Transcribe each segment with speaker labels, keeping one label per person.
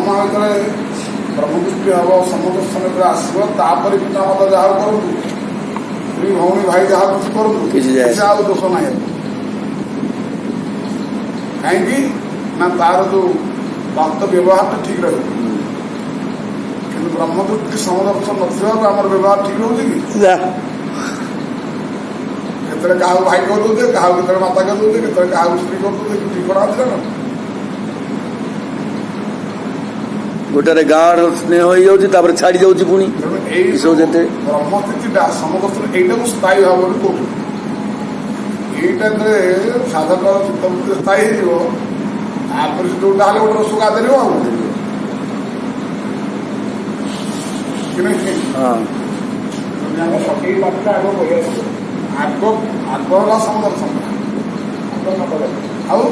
Speaker 1: ସମୟ ଭିତରେ ବ୍ରହ୍ମଦୃଷ୍ଟି ହେବ, ସମଦର୍ଶନ ଭିତରେ ଆସିବ, ତାପରେ ପିତାମାତା ଯାହା କରନ୍ତୁ, ସ୍ତ୍ରୀ ଭଉଣୀ ଭାଇ ଯାହା କିଛି କରନ୍ତୁ, କିଛି ଆଉ ଦୋଷ ନାହିଁ। କାହିଁକି ନା ତାର ଯୋଉ ବାସ୍ତବ ବ୍ୟବହାରଟା ଠିକ ରହିବ। କିନ୍ତୁ ବ୍ରହ୍ମଦୃଷ୍ଟି ସମଦର୍ଶନ ନଥିବାକୁ ଆମର ବ୍ୟବହାର ଠିକ ରହୁଛି କି? କେତେବେଳେ କାହାକୁ ଭାଇ କରିଦଉଛେ, କାହାକୁ କେତେବେଳେ ମାତା କରିଦଉଛେ, କେତେବେଳେ କାହାକୁ ସ୍ତ୍ରୀ କରିଦଉଛେ, ଠିକଣା ଅଛି ନା?
Speaker 2: ଗୋଟାରେ ଗାଁର ସ୍ନେହ ହେଇଯାଉଛି, ତାପରେ ଛାଡି ଯାଉଛି ପୁଣି। ଏଇସବୁ ଯେତେ
Speaker 1: ବ୍ରହ୍ମସ୍ଥିତିଟା ସମଦର୍ଶନ ଏଇଟାକୁ ସ୍ଥାୟୀ ଭାବରେ କହୁଛୁ। ଏଇଟା ଯେତେବେଳେ ସାଧକ ଚିତ୍ତବୃତ୍ତିରେ ସ୍ଥାୟୀ ହେଇଯିବ, ତାପରେ ସେ ଯୋଉଟା ହେଲେ ଗୋଟେ ରସ ଗାଧେରିବ ଆଉ ସଠିକ ବାଟଟା ଆଗ କହିବାକୁ ଆଗ ହେଲା ସମଦର୍ଶନ। ଆଉ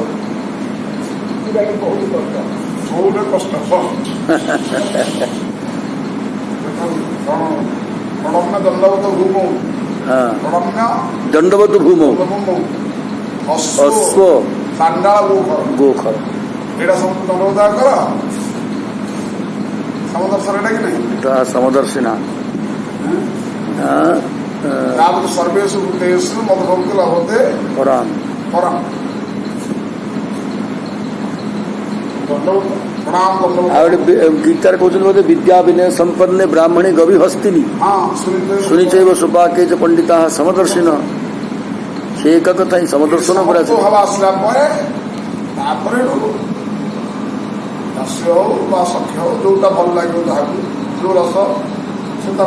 Speaker 1: ବହୁତ କଷ୍ଟ ପ୍ରଣମ୍ୟ ଦଣ୍ଡବତ ଭୂମୌ, ପ୍ରଣମ୍ୟ
Speaker 2: ଦଣ୍ଡବତ ଭୂମୌ
Speaker 1: ଅଶ୍ୱ ଚାଣ୍ଡାଳ ଗୋଖର, ଏଇଟା ସବୁ ଦଣ୍ଡବତ କର। ସମଦର୍ଶନ ଏଇଟା କି ନାହିଁ?
Speaker 2: ସମଦର୍ଶିନା
Speaker 1: ତାପରେ ସର୍ବେଷୁ ଭୂତେଷୁ ମଦଭକ୍ତି ଲଭତେ ପରାମ୍।
Speaker 2: ଆଉ ଗୋଟେ ଗୀତାରେ କହୁଛନ୍ତି ବୋଧେ ବିଦ୍ୟା ବିନୟ ସମ୍ପନ୍ନେ ବ୍ରାହ୍ମଣୀ ଗଭି ହସ୍ତିନି ଶୁଣିଚୈବ ସୁପାକେ ଚ ପଣ୍ଡିତା ସମଦର୍ଶିନ। ସେ ଏକ କଥା ହିଁ ସମଦର୍ଶନ ପରେ
Speaker 1: ଆସିଲା ପରେ ତାପରେ ଦାସ୍ୟ ହଉ ବା ସଖ୍ୟ ହଉ, ଯୋଉଟା ଭଲ ଲାଗିବ ଯାହାକୁ, ଯୋଉ ରସ ସେଟା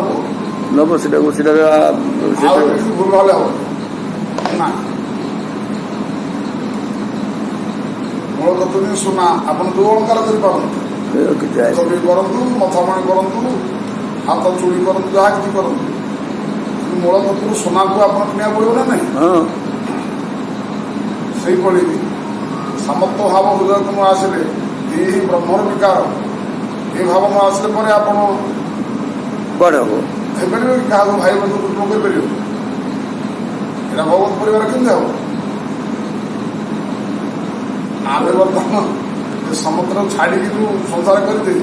Speaker 2: ନବ, ସେଟାକୁ ସେଟା
Speaker 1: ଭୁଲ ଭାଲେ ହବ ନା। ମୂଳ ତତ୍ତ୍ୱ ସୁନା ଆପଣ ଯୋଉ ଅଳଙ୍କାର କରିପାରନ୍ତି, କରନ୍ତୁ, ମଥାମଣି କରନ୍ତୁ, ହାତ ଚୁଡ଼ି କରନ୍ତୁ, ଯାହା କିଛି କରନ୍ତୁ, କିନ୍ତୁ ମୂଳ ତତ୍ତ୍ୱରୁ ସୁନାକୁ ଆପଣ କିଣିବାକୁ ପଡ଼ିବ ନା ନାହିଁ? ସେଇଭଳି ସମତ୍ୱ ଭାବ ହୃଦୟକୁ ନ ଆସିଲେ, ଏଇ ବ୍ରହ୍ମର ବିକାର, ଏ ଭାବ ନ ଆସିଲେ ପରେ ଆପଣ ହେଇପାରିବେ କି? କାହାକୁ ଭାଇ ବନ୍ଧୁ କୃଷ୍ଣ କରିପାରିବେ? ଏଇଟା ଭଗବତ ପରିବାର କେମିତି ହବ? ଆମେ ବର୍ତ୍ତମାନ ସମୁଦ୍ର ଛାଡ଼ିକି ଯୋଉ ସଂସାର କରିଛେ,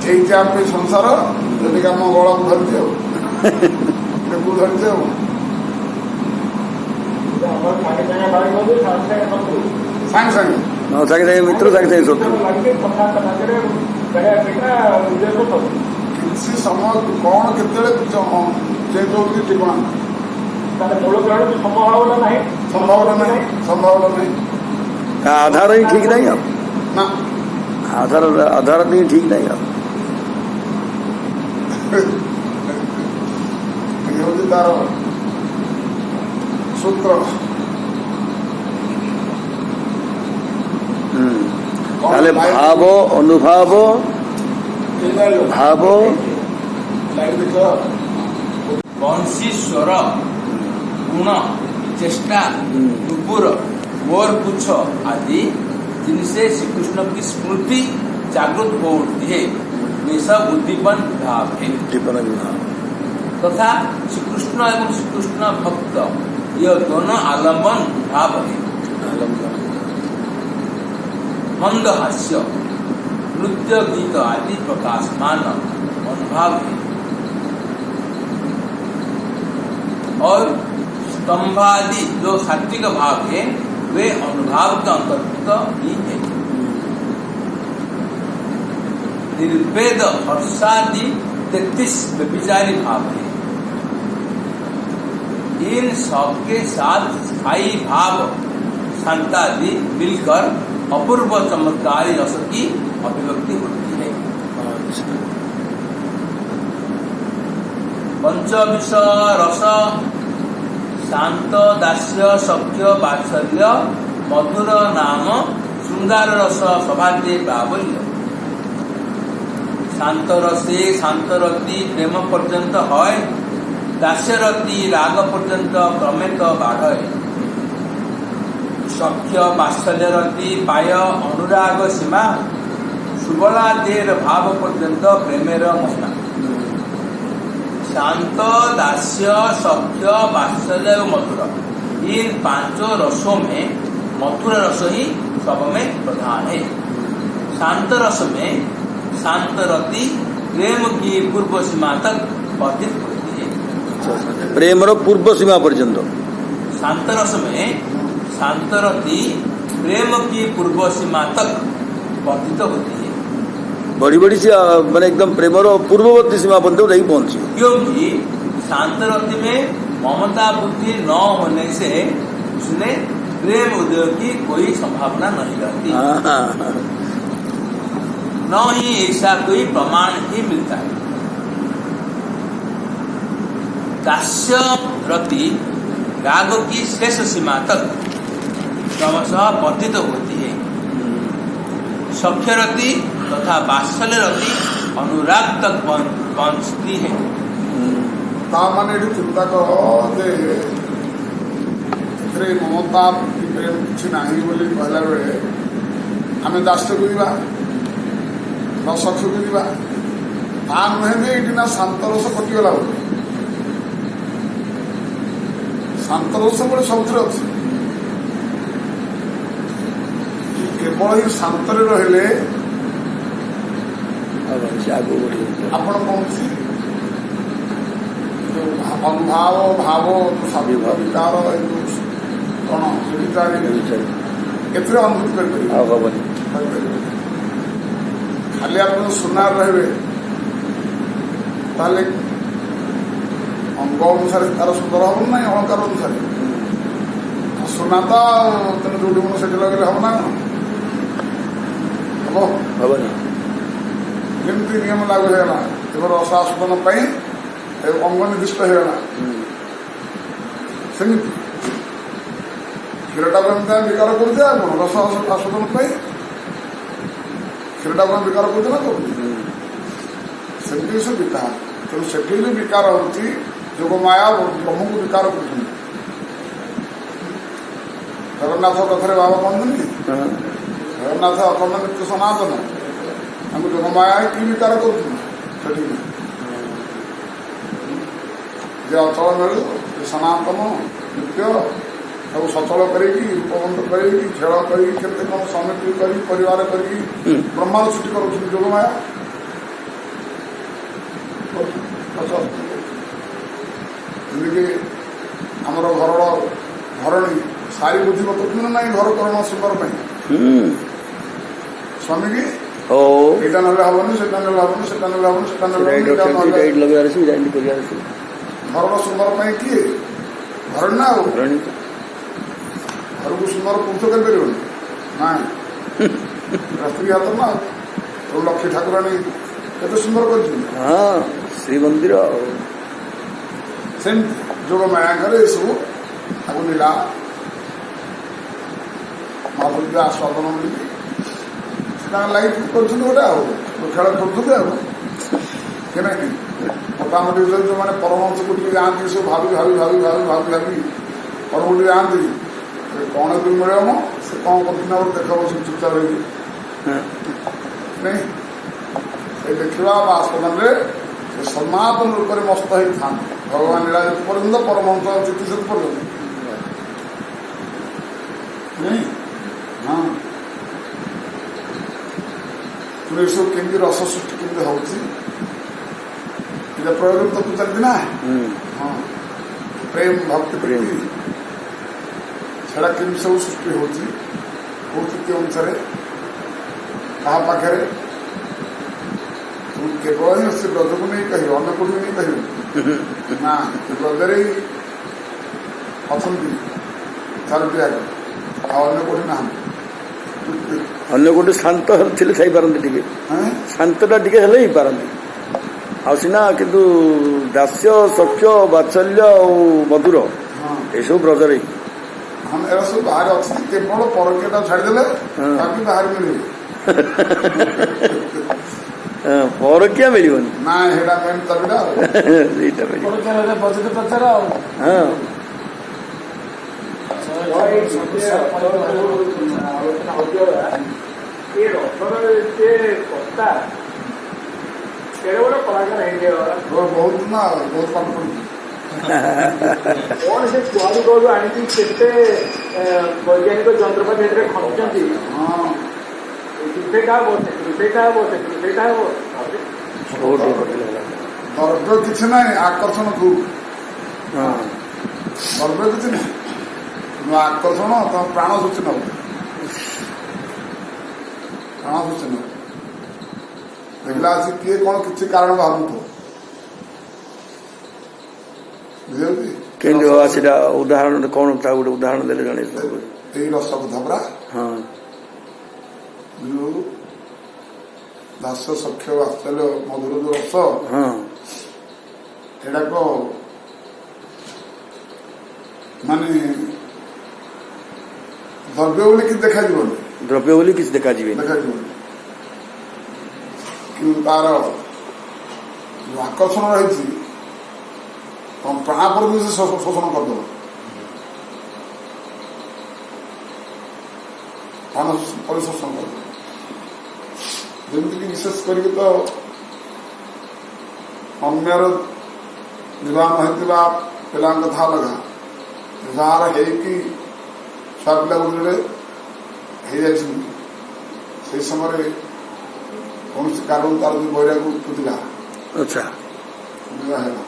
Speaker 1: ଏଇଠି ଆମେ ସଂସାର ଯଦି ଆମ ଗଳକୁ ଧରିଛେ ଆଉ ଧରିଛେ ଆଉ ସାଙ୍ଗେ ସାଙ୍ଗେ
Speaker 2: ମିତ୍ର ସାଙ୍ଗେ ସାଙ୍ଗେ ଶତ୍ରୁ।
Speaker 1: କିଛି ସମୟ କଣ କେତେବେଳେ ଚେଞ୍ଜ ହଉଛି ଠିକଣା ସମ୍ଭାବନା ନାହିଁ।
Speaker 2: ଆଧାର ହିଁ ଠିକ ନାହିଁ ଆଉ
Speaker 1: ନା,
Speaker 2: ଆଧାର ହିଁ ଠିକ ନାହିଁ ଆଉ
Speaker 1: ହଉଛି ତାର ସୂତ୍ର।
Speaker 2: ତାହେଲେ ଭାବ ଅନୁଭାବ ଭାବ
Speaker 3: बंशी स्वर गुण चेष्टा नुपुर और पुछ आदि जिनसे श्री कृष्ण की स्मृति जागृत हो उठती है, वे सब उद्दीपन भाव है। तथा श्री कृष्ण एवं श्री कृष्ण भक्त यह दोनों आलम्बन भाव है। मंद हास्य नृत्य गीत आदि प्रकाशमान अनुभाव है और स्तंभादि जो सात्विक भाव है वे अनुभाव का अंतर्भुक्त ही है। निर्वेद हर्षादि 33 व्यभिचारी भाव है। इन सबके साथ स्थायी भाव शांतादि मिलकर अपूर्व चमत्कारी रस की अभिव्यक्ति होती है। पंचविश रस शांत दास्य सख्य वात्सल्य मधुर नाम श्रृंगार रस सभाते प्राबल्य। शांत रसे शांतरती प्रेम पर्यंत है, दास्यरती राग पर्यंत क्रमेत बाढ़। सख्य वात्सल्यरती पाय अनुराग सीमा, सुबला देर भाव पर्यंत प्रेमेर महिमा। शांत दास्य सख्य वात्सल्य मधुर, इन पांचों रसों में मधुर रस ही सब में प्रधान है। शांत रस में शांतरति प्रेम की पूर्व सीमा तक पतित होती है।
Speaker 2: प्रेम पूर्व सीमा पर्यंत
Speaker 3: शांतरस में शांतरति प्रेम की पूर्व सीमा तक पतित होती है,
Speaker 2: बड़ी बड़ी सी मैंने एकदम प्रेम पूर्ववर्ती सीमा पर्यंत नहीं पहुंची।
Speaker 3: क्योंकि शांतरति में ममता बुद्धि न होने से उसने प्रेम उदय की कोई संभावना नहीं रहती, न ही ऐसा कोई प्रमाण ही मिलता है। दास्य रति राग की शेष सीमा तक क्रमशः पतित होती है। सख्यरति तथा वात्सल्य रति अनुराग तक पहुंचती है।
Speaker 1: ताने चिंता करो जे एथरे ममता प्रेम किसी नाही बोली कहला बेले आम दास्य करवा सख्य करवा ता नुहे जे ये ना शांतरस कटिगला बोली शांतरस बोले सब अच्छे केवल ही शांतरे रहिले आपण कौन सी अनुभाव भाव विकार कौन एथरे अनुभूति कर खाली आप सुनार रहे ताले अंग अनुसार तार सुंदर हम ना अलंकार अनुसार सुना तो तेना जो मन से लगे हम ना हम जमी नियम लागू होगा तेज रस आस्वादन अंग निर्दिष्ट होगा सेमती क्षीरटा को विकार कर रस आस्वादन क्षीरटा को विकार कर सेमती सब विकार तेणु से जो विकार होती जोग माया ब्रह्म को विकार कर जगन्नाथ कथा बाबा कहते जगन्नाथ अखंड नित्य सनातन आम जोग माया कि विकार कर अचल मिलू सनातन नित्य सब सचल करेगी रूपबंध करेगी खेल करेगी केते कौन समिति करी परिवार करी ब्रह्मांड सृष्टि कर जोग माया जमीक आमर घर घरणी सारी बुद्धि बताऊँ ना घर करण सुंदर स्वामी की यहाँ ना हेनी से हेनी घर सुंदर किए घर ना घर को सुंदर पुरुष कर ना स्त्री हाथ ना लक्ष्मी ठाकुराणी केते सुंदर कर
Speaker 2: श्रीमंदिर
Speaker 1: सेमती जोग माया घर ये सब आपको नीला महाप्रभु आस्वादन मिली लाइफ कर गोटे खेल खेलुते कि मोटामोटी जो मैंने परमहंस को जाती सब भाभी भाभी भाभी भाभी भाभी भाभी परम जाती कौन भी मिले हम से कौन कर देख बस चुपचाप रही नहीं देखा आस्वादन सनातन रूप में मस्त ही था भगवान लीला पर्यंत परमहंस चित्त से पर्यंत नहीं हाँ तुम सब केमी रस सृष्टि केमी होती प्रयोग तो पचारि ना हाँ प्रेम भक्ति प्रेम छड़ा केमी सब सृष्टि होती कौतिक अनुसार क्या पाखे तुम केवल ही से ब्रज को नहीं कह अन्य को नहीं कह ना ब्रजरे ही अच्छा चार त्याग अन्य को ना
Speaker 2: अन्य गोटे शांत थे खाई पारती शांतटा टी ही पारती आना किंतु दास्य सख्य वात्सल्य मधुर यू ब्रजरे
Speaker 1: हम एरा सब बाहर अच्छी केवल परकीयटा छाड़देले बाकी बाहर मिले
Speaker 2: परकिया मिल
Speaker 1: ना हेडा मेन तबिड़ा बजट पचार बहुत ना बहुत पाठ पड़ी
Speaker 4: कौन से कुआरी को आनी वैज्ञानिक जंत्रपाति खचुच्च
Speaker 1: ଦ୍ରବ୍ୟ କିଛି ନାହିଁ, ଆକର୍ଷଣ ଖୁବ୍। ଦ୍ରବ୍ୟ କିଛି ନାହିଁ, ଆକର୍ଷଣ ତମ ପ୍ରାଣ ସୂଚୀ ନବ, ପ୍ରାଣ ସୂଚୀ ନବ। ଦେଖିଲା ଆସି କିଏ କଣ କିଛି କାରଣ ଭାବୁଥିବ, ବୁଝିପାରୁଛି?
Speaker 2: କେମିତି ବାବା ସେଟା ଉଦାହରଣ କଣ, ତା ଗୋଟେ ଉଦାହରଣ ଦେଲେ ଜଣେ।
Speaker 1: ଏଇ ରସ କଥା ପରା,
Speaker 2: ହଁ
Speaker 1: ଯୋଉ ଦାସ ସଖ୍ୟ ବାତ୍ସଲ୍ୟ ମଧୁର ଯୋଉ ରସ,
Speaker 2: ହଁ
Speaker 1: ଏଟାକ ମାନେ ଦ୍ରବ୍ୟ ବୋଲି କିଛି ଦେଖାଯିବନି,
Speaker 2: ଦ୍ରବ୍ୟ ବୋଲି କିଛି ଦେଖାଯିବେନି,
Speaker 1: ଦେଖାଯିବନି। କିନ୍ତୁ ତାର ଯୋଉ ଆକର୍ଷଣ ରହିଛି ତମ ପ୍ରାଣ ପର୍ଯ୍ୟନ୍ତ ସେ ଶୋଷଣ କରିଦେବ, ପ୍ରାଣ ପରିଶୋଷଣ କରିଦେବ। ଯେମିତିକି ବିଶେଷ କରିକି ତ ଅନ୍ୟର ବିବାହ ନ ହେଇଥିବା ପିଲାଙ୍କ କଥା ଅଲଗା, ବିବାହର ହେଇକି ଛୁଆ ପିଲା ଗୁଡିରେ ହେଇଯାଇଛନ୍ତି, ସେଇ ସମୟରେ କୌଣସି କାରଣ ତାର ଯୋଉ ବୈରାଗ ଉଠୁଥିଲା,
Speaker 2: ଆଚ୍ଛା
Speaker 1: ବିବାହ ହେଲା,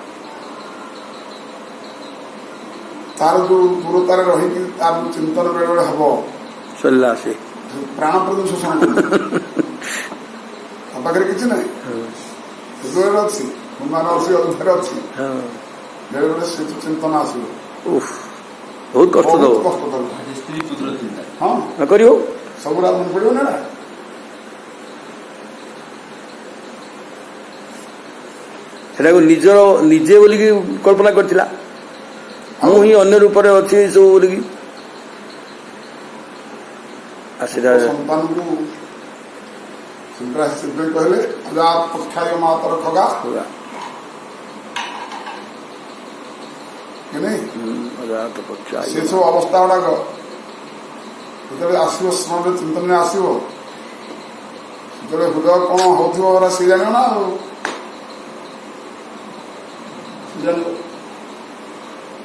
Speaker 1: ତାର ଯୋଉ ଦୂରତାରେ ରହିକି ତାର ଯୋଉ ଚିନ୍ତନ ବେଳେ ବେଳେ ହବ,
Speaker 2: ସରିଲା ସେ
Speaker 1: ପ୍ରାଣ ପ୍ରତି ଶୋଷଣ କରିବ। ତା ପାଖରେ କିଛି ନାହିଁ, ହୃଦୟରେ ଅଛି, ହନୁମାନ ଅଛି, ଅଧ୍ୟାୟରେ ଅଛି, ବେଳେ ବେଳେ ସେ ଚିନ୍ତନ ଆସିବ,
Speaker 2: ବହୁତ କଷ୍ଟ ଦବ,
Speaker 1: କଷ୍ଟ ଦବ।
Speaker 3: ସ୍ତ୍ରୀ ପୁତ୍ର ଚିନ୍ତା
Speaker 1: ହଁ
Speaker 2: କରିବ,
Speaker 1: ସବୁଗୁଡା ମନେ ପଡିବ ନା।
Speaker 2: ସେଟାକୁ ନିଜର ନିଜେ ବୋଲିକି କଳ୍ପନା କରିଥିଲା, ମୁଁ ହିଁ ଅନ୍ୟ ରୂପରେ ଅଛି ସବୁ ବୋଲିକି।
Speaker 1: ସନ୍ତାନକୁ ସେଥିପାଇଁ କହିଲେ ପକ୍ଷାୟ ମାତର ଖଗା ସେ ସବୁ ଅବସ୍ଥା ଗୁଡାକ ଯେତେବେଳେ ଆସିବ, ସ୍ମରଣ ଚିନ୍ତନରେ ଆସିବ, ସେତେବେଳେ ହୃଦୟ କଣ ହଉଥିବ ଓରା ସେ ଜାଣିବ ନା। ଆଉ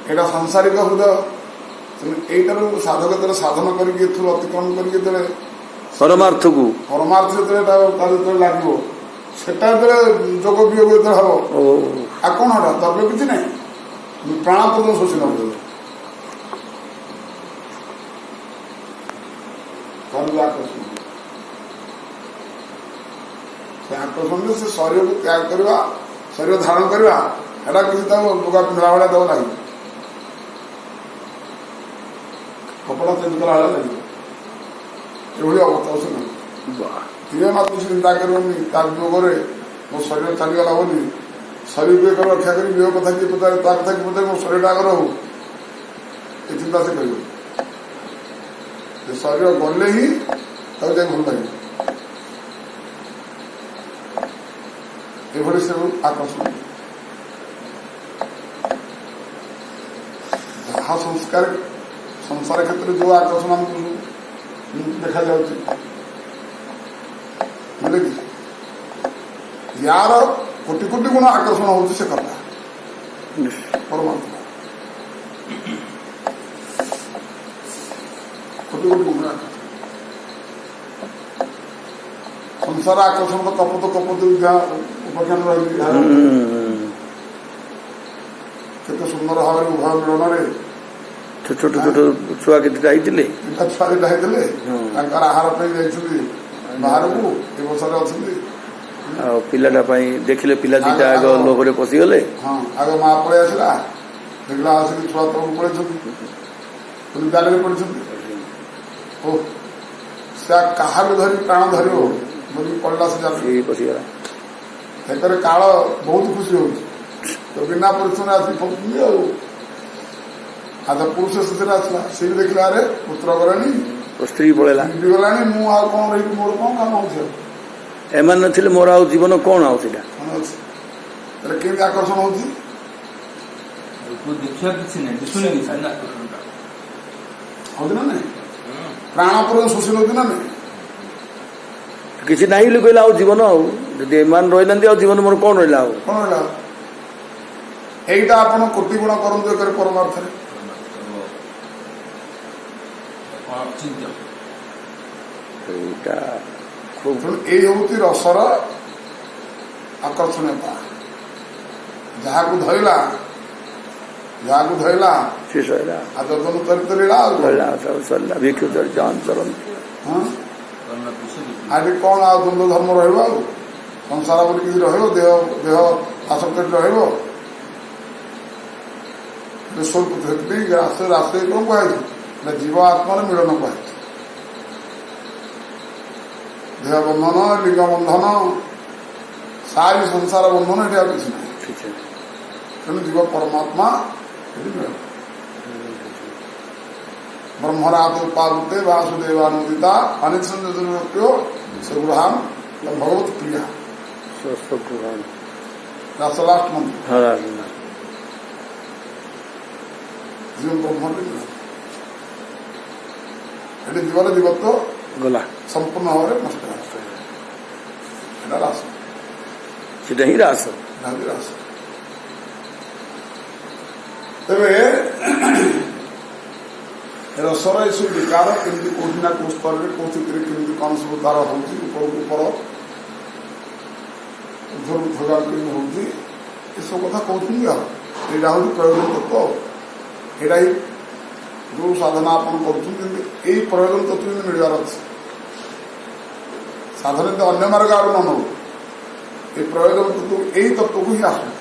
Speaker 1: ଏଇଟା ସାଂସାରିକ ହୃଦୟ, ଏଇଟାରୁ ସାଧକ ଯେତେବେଳେ ସାଧନ କରିକି ଏଥିରୁ ଅତିକ୍ରମ କରିକି ଯେତେବେଳେ
Speaker 2: ପରମାର୍ଥକୁ
Speaker 1: ଯେତେବେଳେ ଯେତେବେଳେ ଲାଗିବ, ସେଟା ଯେତେବେଳେ ଯୋଗ ବିయోଗ ଯେତେବେଳେ ହବ, ଆଉ କଣ ହଟା ଦ୍ରବ୍ୟ କିଛି ନାହିଁ, ପ୍ରାଣ ପର୍ଯ୍ୟନ୍ତ ଶୋଷି ନବ। ଆକର୍ଷଣ, ସେ ଆକର୍ଷଣରେ ସେ ଶରୀରକୁ ତ୍ୟାଗ କରିବା, ଶରୀର ଧାରଣ କରିବା, ଏଟା କିଛି ତାକୁ ଲୁଗା ପିନ୍ଧିଲା ଭଳିଆ ଦେବ ନାହିଁ, କପଡ଼ା ଚେଞ୍ଜ କଲା ଭଳିଆ ଲାଗିବ, ଏଭଳି ଅବସ୍ଥା ଅଛି ନାହିଁ। ତିନି ମାତ୍ର ସେ ଚିନ୍ତା କରିବନି ତା ବିୟୋଗରେ ମୋ ଶରୀର ଚାଲିଗଲା ବୋଲି, ଶରୀରକୁ ଏକ ରକ୍ଷା କରି ବିୟୋଗ କଥା କିଏ ପଚାରେ, ତା କଥା କିଏ ପଚାରେ, ମୋ ଶରୀରଟା ଆଗର ହଉ, ଏ ଚିନ୍ତା ସେ କରିବ। ସେ ଶରୀର ଗଲେ ହିଁ ତାକୁ ଯାଇ ଭଲ ଲାଗିବ, ଏଭଳି ସବୁ ଆକର୍ଷଣ। ଯାହା ସଂସ୍କାର ସଂସାର କ୍ଷେତ୍ରରେ ଯୋଉ ଆକର୍ଷଣ ଆମକୁ ଦେଖାଯାଉଛି, ବୁଝିଲେ କି, ୟାର କୋଟି କୋଟି ଗୁଣ ଆକର୍ଷଣ ହଉଛି ସେ କଥା ପରମାତ୍ମା, କୋଟି କୋଟି ଗୁଣ ଆକର୍ଷଣ। ସଂସାର ଆକର୍ଷଣ ତ କପତ ଉପାଖ୍ୟାନ ରହିଛି, କେତେ ସୁନ୍ଦର ଭାବରେ ଉଭୟ ମିଳନରେ
Speaker 2: ଛୋଟ ଛୋଟ ଛୁଆ କେତେଟା ହେଇଥିଲେ,
Speaker 1: ଛୁଆ ଦିଟା ହେଇଥିଲେ, ତାଙ୍କର ଆହାର ପାଇଁ ଯାଇଛନ୍ତି ବାହାରକୁ, ଏ ବର୍ଷରେ ଅଛନ୍ତି।
Speaker 2: ଆଉ ପିଲାଟା ପାଇଁ ଦେଖିଲେ, ପିଲା ଦିଟା ଆଗ ଲୋଭରେ ପଶିଗଲେ।
Speaker 1: ହଁ, ଆଗ ମା ପଳେଇ ଆସିଲା, ଦେଖିଲା ଆସିକି ଛୁଆ ତଳକୁ ପଳେଇଛନ୍ତି, ଜାଲରେ ପଡିଛନ୍ତି। ଓ ସେ କାହାକୁ ଧରି ପ୍ରାଣ ଧରିବ ବୋଲି ପଡିଲା, ସେ ଜାଲ
Speaker 2: ପଶିଗଲା।
Speaker 1: ସେଥିରେ କାଳ ବହୁତ ଖୁସି ହଉଛି, ତ ବିନା ପରିଶ୍ରମରେ ଆସିକି ପଡୁଛନ୍ତି। ଆଉ ଆଜ ପୁରୁଷ ସେଥିରେ ଆସିଲା, ସେ ବି ଦେଖିଲା, ଆରେ ପୁତ୍ର ଗଲାଣି,
Speaker 2: ସ୍ତ୍ରୀ ପଳେଇଲା,
Speaker 1: ଗଲାଣି, ମୁଁ ଆଉ କଣ ରହିବି, ମୋର କଣ କାମ ହଉଛି,
Speaker 2: ଏମାନେ ନଥିଲେ ମୋର ଆଉ ଜୀବନ କଣ, ଆଉ ସେଇଟା
Speaker 1: ଅଛି। ତାହେଲେ କେମିତି ଆକର୍ଷଣ ହଉଛି,
Speaker 3: ଦେଖିବା କିଛି ନାହିଁ, ଦିଶୁନି କିଛି
Speaker 1: ହଉଛି ନା ନାଇଁ, ପ୍ରାଣ ପରେ ଶୋଷି ନଉଛି ନା ନାଇଁ,
Speaker 2: କିଛି ନାହିଁ ବୋଲି କହିଲେ ଆଉ ଜୀବନ, ଆଉ ଯଦି ଏମାନେ ରହିନାହାନ୍ତି ଆଉ ଜୀବନ ମୋର କଣ ରହିଲା, ଆଉ
Speaker 1: କଣ ରହିଲା। এইটা ଆପଣ କୋଟି ଗୁଣ କରନ୍ତୁ ଏକରେ ପରମାର୍ଥରେ।
Speaker 2: এইটা
Speaker 1: ତେଣୁ ଏଇ ହେଉଛି ରସର ଆକର୍ଷଣୀୟତା। ଯାହାକୁ ଧଇଲା
Speaker 2: ସେ ସରିଲା
Speaker 1: ଆଉ ଯଦନ ଚରିତ ଲୀଳା ଆଉ
Speaker 2: ସବୁ ସରିଲା ଭିକ୍ଷୁ ଚରିଚାନ ଚରନ୍ତି।
Speaker 1: ଆଜି କଣ ଆଉ ଦ୍ୱନ୍ଦ ଧର୍ମ ରହିବ? ଆଉ ସଂସାର ବୋଲି କିଛି ରହିବ? ଦେହ ଆସକ୍ତି ରହିବ? ସେଥିପାଇଁ ରାଷ୍ଟ୍ରୀୟ କଣ କୁହାଯାଇଛି ନା ଜୀବ ଆତ୍ମାର ମିଳନ କୁହାଯାଇଛି। ଦେହ ବନ୍ଧନ, ଲିଙ୍ଗ ବନ୍ଧନ, ସାରି ସଂସାର ବନ୍ଧନ ଏଠି ଆଉ କିଛି ନାହିଁ। ତେଣୁ ଜୀବ ପରମାତ୍ମା ଏଠି ମିଳନ। ବ୍ରହ୍ମରାତ ଉପାବୃତେ ବାସୁଦେବାନୁଦିତା ଅନିଚ୍ଛନ୍ଦ ସେଗୁହାମ ଭଗବତ ପ୍ରିୟା ରାସ ଲାଷ୍ଟ ମନ୍ତ୍ର ଜୀବ ବ୍ରହ୍ମରେ ମିଳନ। ଏଠି ଜୀବନ ଜୀବତ୍ୱ
Speaker 2: ଗଲା
Speaker 1: ସମ୍ପୂର୍ଣ୍ଣ ଭାବରେ ନଷ୍ଟ ହେଲା। ଏଟା ରାସ,
Speaker 2: ସେଟା ହିଁ ରାସ।
Speaker 1: ରାସ। ତେବେ ରସର ଏସବୁ ବିକାର କେମିତି କୋଉଠି ନା କୋଉ ସ୍ତରରେ କୋଉ ସ୍ଥିତିରେ କେମିତି କଣ ସବୁ ତାର ହଉଛି, ଉପରକୁ ଉପର ଉର୍ଦ୍ଧ୍ୱକୁ ଥୋଇବା କେମିତି ହଉଛି, ଏସବୁ କଥା କହୁଛନ୍ତି। ଆଉ ଏଇଟା ହଉଛି ପ୍ରୟୋଜନ ତତ୍ତ୍ୱ। ଏଇଟା ହିଁ ଯୋଉ ସାଧନା ଆପଣ କରୁଛନ୍ତି କିନ୍ତୁ ଏଇ ପ୍ରୟୋଜନ ତତ୍ତ୍ୱ କିନ୍ତୁ ମିଳିବାର ଅଛି। ସାଧନା ଯଦି ଅନ୍ୟ ମାର୍ଗ ଆଡୁ ନ ନେବୁ, এই প্রয়োজন তত্ত্ব এই তত্ত্বକୁ ହିଁ ଆସୁଛି।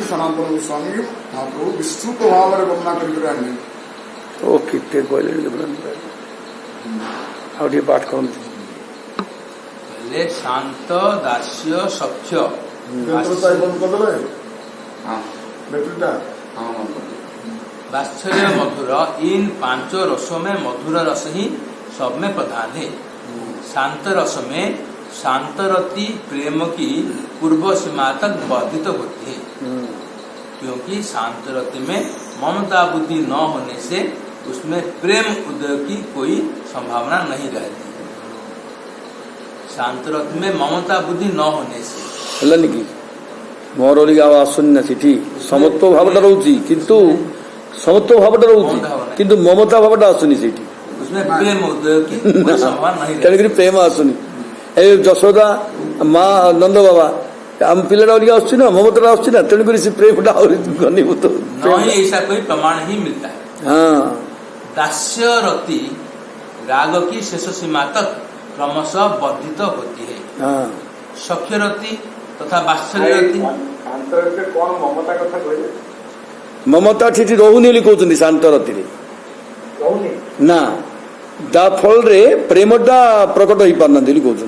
Speaker 1: ସନାତନ ଗୋସ୍ୱାମୀ ମହାପ୍ରଭୁ ବିସ୍ତୃତ ଭାବରେ ବର୍ଣ୍ଣନା କରିକି ଆଣିଲେ।
Speaker 2: ଓ କେତେ କହିଲେ ଆଉ ଟିକେ ପାଠ କରନ୍ତୁ।
Speaker 3: ହେଲେ ଶାନ୍ତ ଦାସ୍ୟ ସଖ୍ୟ वात्सल्य मधुर इन पांचों रसों में मधुर रस ही सब में प्रधान है। शांत रस में शांतरति प्रेम की पूर्व सीमा तक वर्धित होती है, क्योंकि शांतरति में ममता बुद्धि न होने से उसमें प्रेम उदय की कोई संभावना नहीं रहती। शांतरति में ममता बुद्धि न होने से
Speaker 2: मोर आसुनि ना सेठी समत्व भावटा रोची किंतु समत्व भावटा रोची किंतु ममता भावटा आसुनि सेठी
Speaker 3: उसमें प्रेम उदय की कोई संभावना नहीं
Speaker 2: रहती। प्रेम आसुनि ए जशोदा माँ नंद बाबा आम पिलाटा आसुछि ना ममता आसुछि ना तेणुक से प्रेमटा घनीभूत
Speaker 3: नहीं, ऐसा कोई प्रमाण ही मिलता है।
Speaker 2: हाँ,
Speaker 3: दास्य रति राग की शेष सीमा तक क्रमशः वर्धित होती है।
Speaker 2: हाँ,
Speaker 3: सख्य रति तथा वात्सल्य रति
Speaker 1: कौन ममता कथा कहले
Speaker 2: ममता ठीक रोहुनी कहते शांत रति ना दा फल रे प्रेमटा प्रकट हो पारना कहते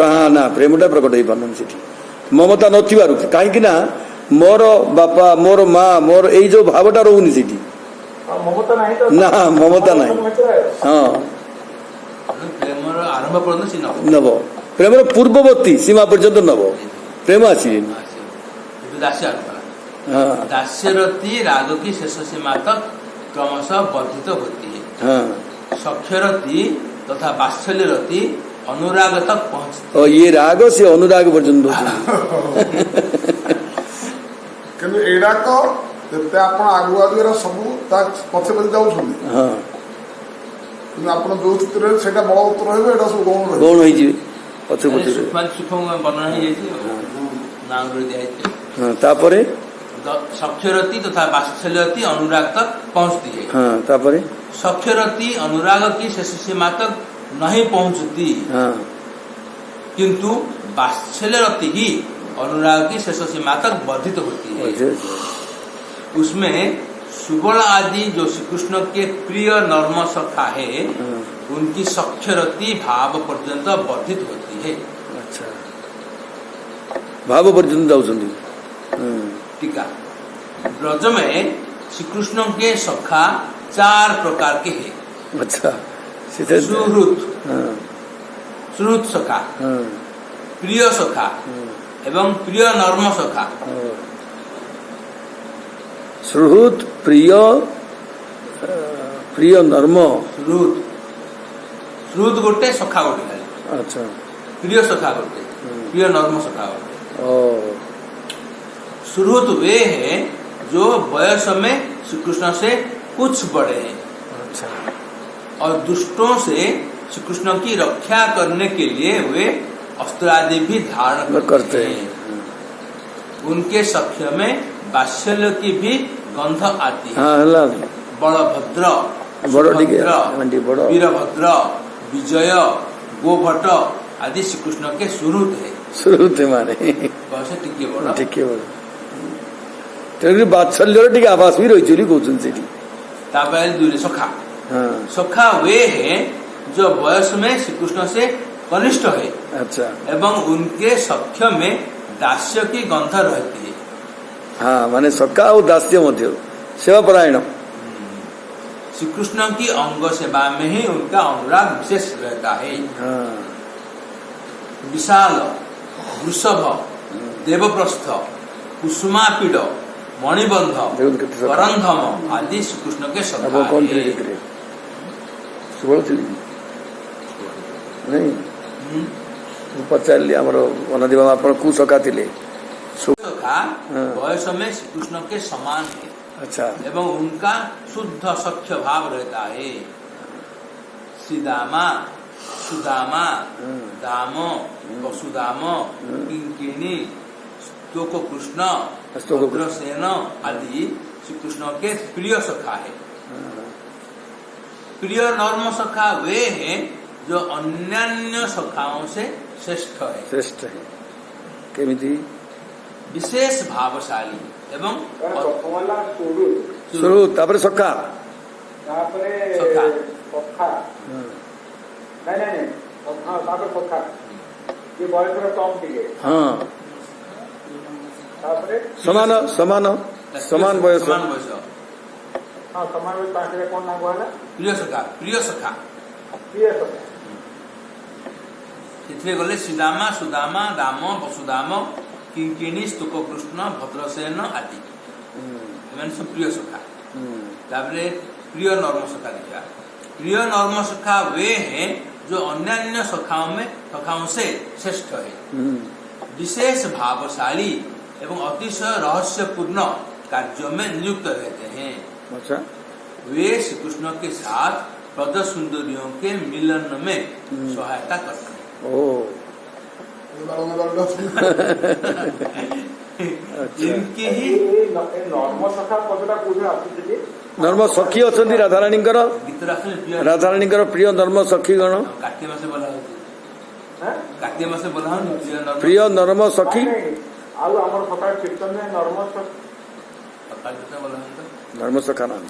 Speaker 2: हाँ ना प्रेमटा प्रकट हो पारना सेठी ममता नथिबारु कहीं ना मोर बापा मोर माँ मोर यही जो भावटा रोहुनी सेठी ना ममता ना हाँ
Speaker 3: आरंभ पर्यंत
Speaker 2: नब प्रेम पूर्ववर्ती सीमा पर्यंत नब प्रेम आसी
Speaker 3: दास्य रति राग की शेष सीमा तक क्रमशः वर्धित होती है।
Speaker 2: हाँ,
Speaker 3: सख्य रति तथा वात्सल्य रति अनुराग तक पहुँचती
Speaker 2: और ये राग से अनुराग पर्यंत
Speaker 1: କିନ୍ତୁ ଏଇଟାକ ଯେତେ ଆପଣ ଆଗୁ ଆଗୁରା ସବୁ ତା ପଛେ ପଛେ ଯାଉଛନ୍ତି।
Speaker 2: हाँ,
Speaker 1: କିନ୍ତୁ ଆପଣ ଯୋଉ ସ୍ଥିତିରେ ସେଇଟା ବଳବତ୍ତର ରହିବ ଏଇଟା ସବୁ ଗୌଣ ରହିବ।
Speaker 2: गौण होइजिबे पछे पछे
Speaker 3: सूक्ष्म वर्णन हो जाए नाम दिया
Speaker 2: हाँ, तापरे
Speaker 3: सख्य रति तथा वात्सल्य रति अनुराग तक पहुँचती है।
Speaker 2: हाँ, तापरे
Speaker 3: सख्य रति अनुराग की शेष सीमा तक नहीं पहुँचती,
Speaker 2: हाँ,
Speaker 3: किंतु वात्सल्य रति ही अनुराग की शेष सीमा तक वर्धित होती है। उसमें सुबल आदि जो श्री कृष्ण के प्रिय नर्म सखा है, उनकी सख्य रति भाव पर्यंत वर्धित होती है।
Speaker 2: अच्छा भाव पर्यंत जाउछन्ती।
Speaker 3: टीका ब्रज में श्री कृष्ण के सखा 4 प्रकार के हैं।
Speaker 2: अच्छा
Speaker 3: सुहृत
Speaker 2: हाँ,
Speaker 3: सुहृत सखा,
Speaker 2: हाँ,
Speaker 3: प्रिय सखा एवं प्रिय नर्म सखा।
Speaker 2: सुहृत प्रिय प्रिय नर्म
Speaker 3: सुहृत गोटे सखा गोटे खाली,
Speaker 2: अच्छा
Speaker 3: प्रिय सखा गोटे, प्रिय नर्म सखा गोटे।
Speaker 2: ओ
Speaker 3: सुहृत वे हैं जो वयस में श्री कृष्ण से कुछ बड़े हैं।
Speaker 2: अच्छा,
Speaker 3: और दुष्टों से श्री कृष्ण की रक्षा करने के लिए वे अस्त्र आदि भी धारण करते हैं। उनके सख्य में वात्सल्य की भी गंध आती है।
Speaker 2: हाँ,
Speaker 3: बलभद्र,
Speaker 2: बड़
Speaker 3: वीरभद्र, विजय, गोभट्ट आदि श्री कृष्ण के सुहृद है।
Speaker 2: सुहृद माने
Speaker 3: वैसे टिके बड़
Speaker 2: टिके बड़ तेणुकରି बात्सल्यर टिके आवास भी रही कौन से
Speaker 3: दुरे सखा।
Speaker 2: हाँ,
Speaker 3: सखा वे हैं जो वयस में श्री कृष्ण से कनिष्ठ है।
Speaker 2: अच्छा,
Speaker 3: एवं उनके सख्य में दास्य की गंध रहती है।
Speaker 2: हाँ, माने सखा और दास्य मध्य सेवा परायण।
Speaker 3: श्री कृष्ण की अंग सेवा में ही उनका अनुराग विशेष रहता है।
Speaker 2: हाँ,
Speaker 3: विशाल, वृषभ, देवप्रस्थ, कुसुमापीड, मणिबंध, करंधम आदि श्री कृष्ण के सखा है।
Speaker 2: नहीं पचारि आमर वनदेव आप कुसखा थे
Speaker 3: सखा वयस में श्री कृष्ण के समान है।
Speaker 2: अच्छा,
Speaker 3: एवं उनका शुद्ध सख्य भाव रहता है। श्रीदामा, सुदामा, दाम, वसुदाम, किंकिणी, स्तोक कृष्ण, अग्रसेन आदि श्री कृष्ण के प्रिय सखा है। प्रिय नर्म सखा वे हैं जो अन्यान्य सखाओं से श्रेष्ठ है।
Speaker 2: श्रेष्ठ है केमिति
Speaker 3: विशेष भावशाली एवं
Speaker 2: सुरु तापर सखा
Speaker 3: सखा
Speaker 2: हाँ समान समान समान बयस
Speaker 3: प्रिय सखा गले श्रीदामा, सुदामा, दाम, वसुदाम, किंकिणी, स्तुक कृष्ण, भद्रसेन आदि सब प्रिय सखा। तापरे प्रिय नर्म सखा देखा। प्रिय नर्म सखा वे हैं जो अन्यान्य सखाओं से श्रेष्ठ है। विशेष भावशाली एवं अतिशय रहस्यपूर्ण कार्यों में नियुक्त रहते हैं।
Speaker 2: अच्छा,
Speaker 3: वे श्री कृष्ण के साथ पद सुंदरियों के मिलन में सहायता करते हैं। इनकी ही
Speaker 2: नर्म सखी अच्छा राधाराणी राधाराणी प्रिय नर्म सखी गण
Speaker 3: कार्तिक मासे बोला कार्तिक मासे बोला
Speaker 2: प्रिय नर्म सखी नर्म सखा नाम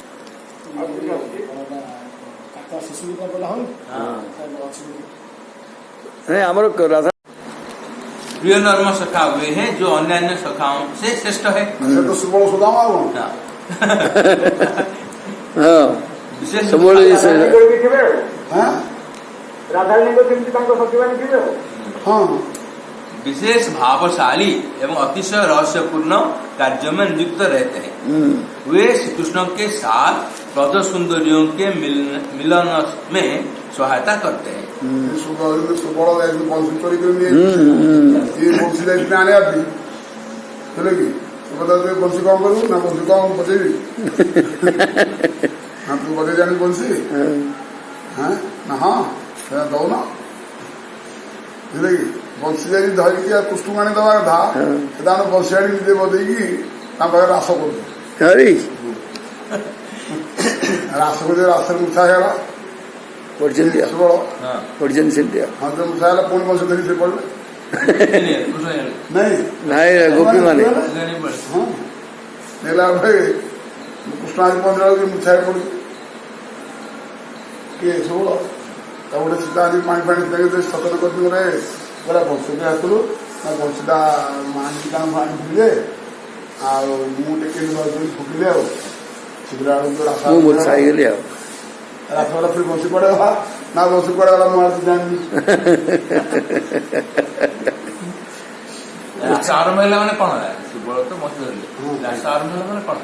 Speaker 2: नहीं आमर राधा
Speaker 3: प्रिय नर्म सखा हुए हैं जो अन्य सखाओं से श्रेष्ठ है।
Speaker 1: तो सुबह सुदामा
Speaker 3: विशेष विशेष भावशाली एवं अतिशय रहस्यपूर्ण कार्य में नियुक्त रहते हैं। वे श्री कृष्ण के साथ पद सुंदरियों के मिलन में सहायता करते हैं।
Speaker 1: बंसी कौन करू ना बंसी कौन बचेगी हाँ तू बजे जानी बंसी ना हाँ दो ना बंसी जानी धरिकी कुष्टु मानी दवा था बंसियाड़ी निजे बदेगी रास कर रास रास मुछा है हाँ तो मुछा है पुणी बंसी धरी से पड़े
Speaker 2: नहीं गोपी माने
Speaker 1: भाई कृष्ण आज पंद्रह की मुछाई पड़ी किए सब गोटे सीता आज पानी पानी सतर्क कर बोला बंशी आसलु बंशीटा आनिकी पानी फिले मुझे फुकिले
Speaker 2: मुझाईगली
Speaker 1: रात फिर बंशी पड़ेगा ना बंशी पड़ेगा मुझे जानी
Speaker 3: आरंभ है मैंने कौन है तो मत आरंभ है मैंने कौन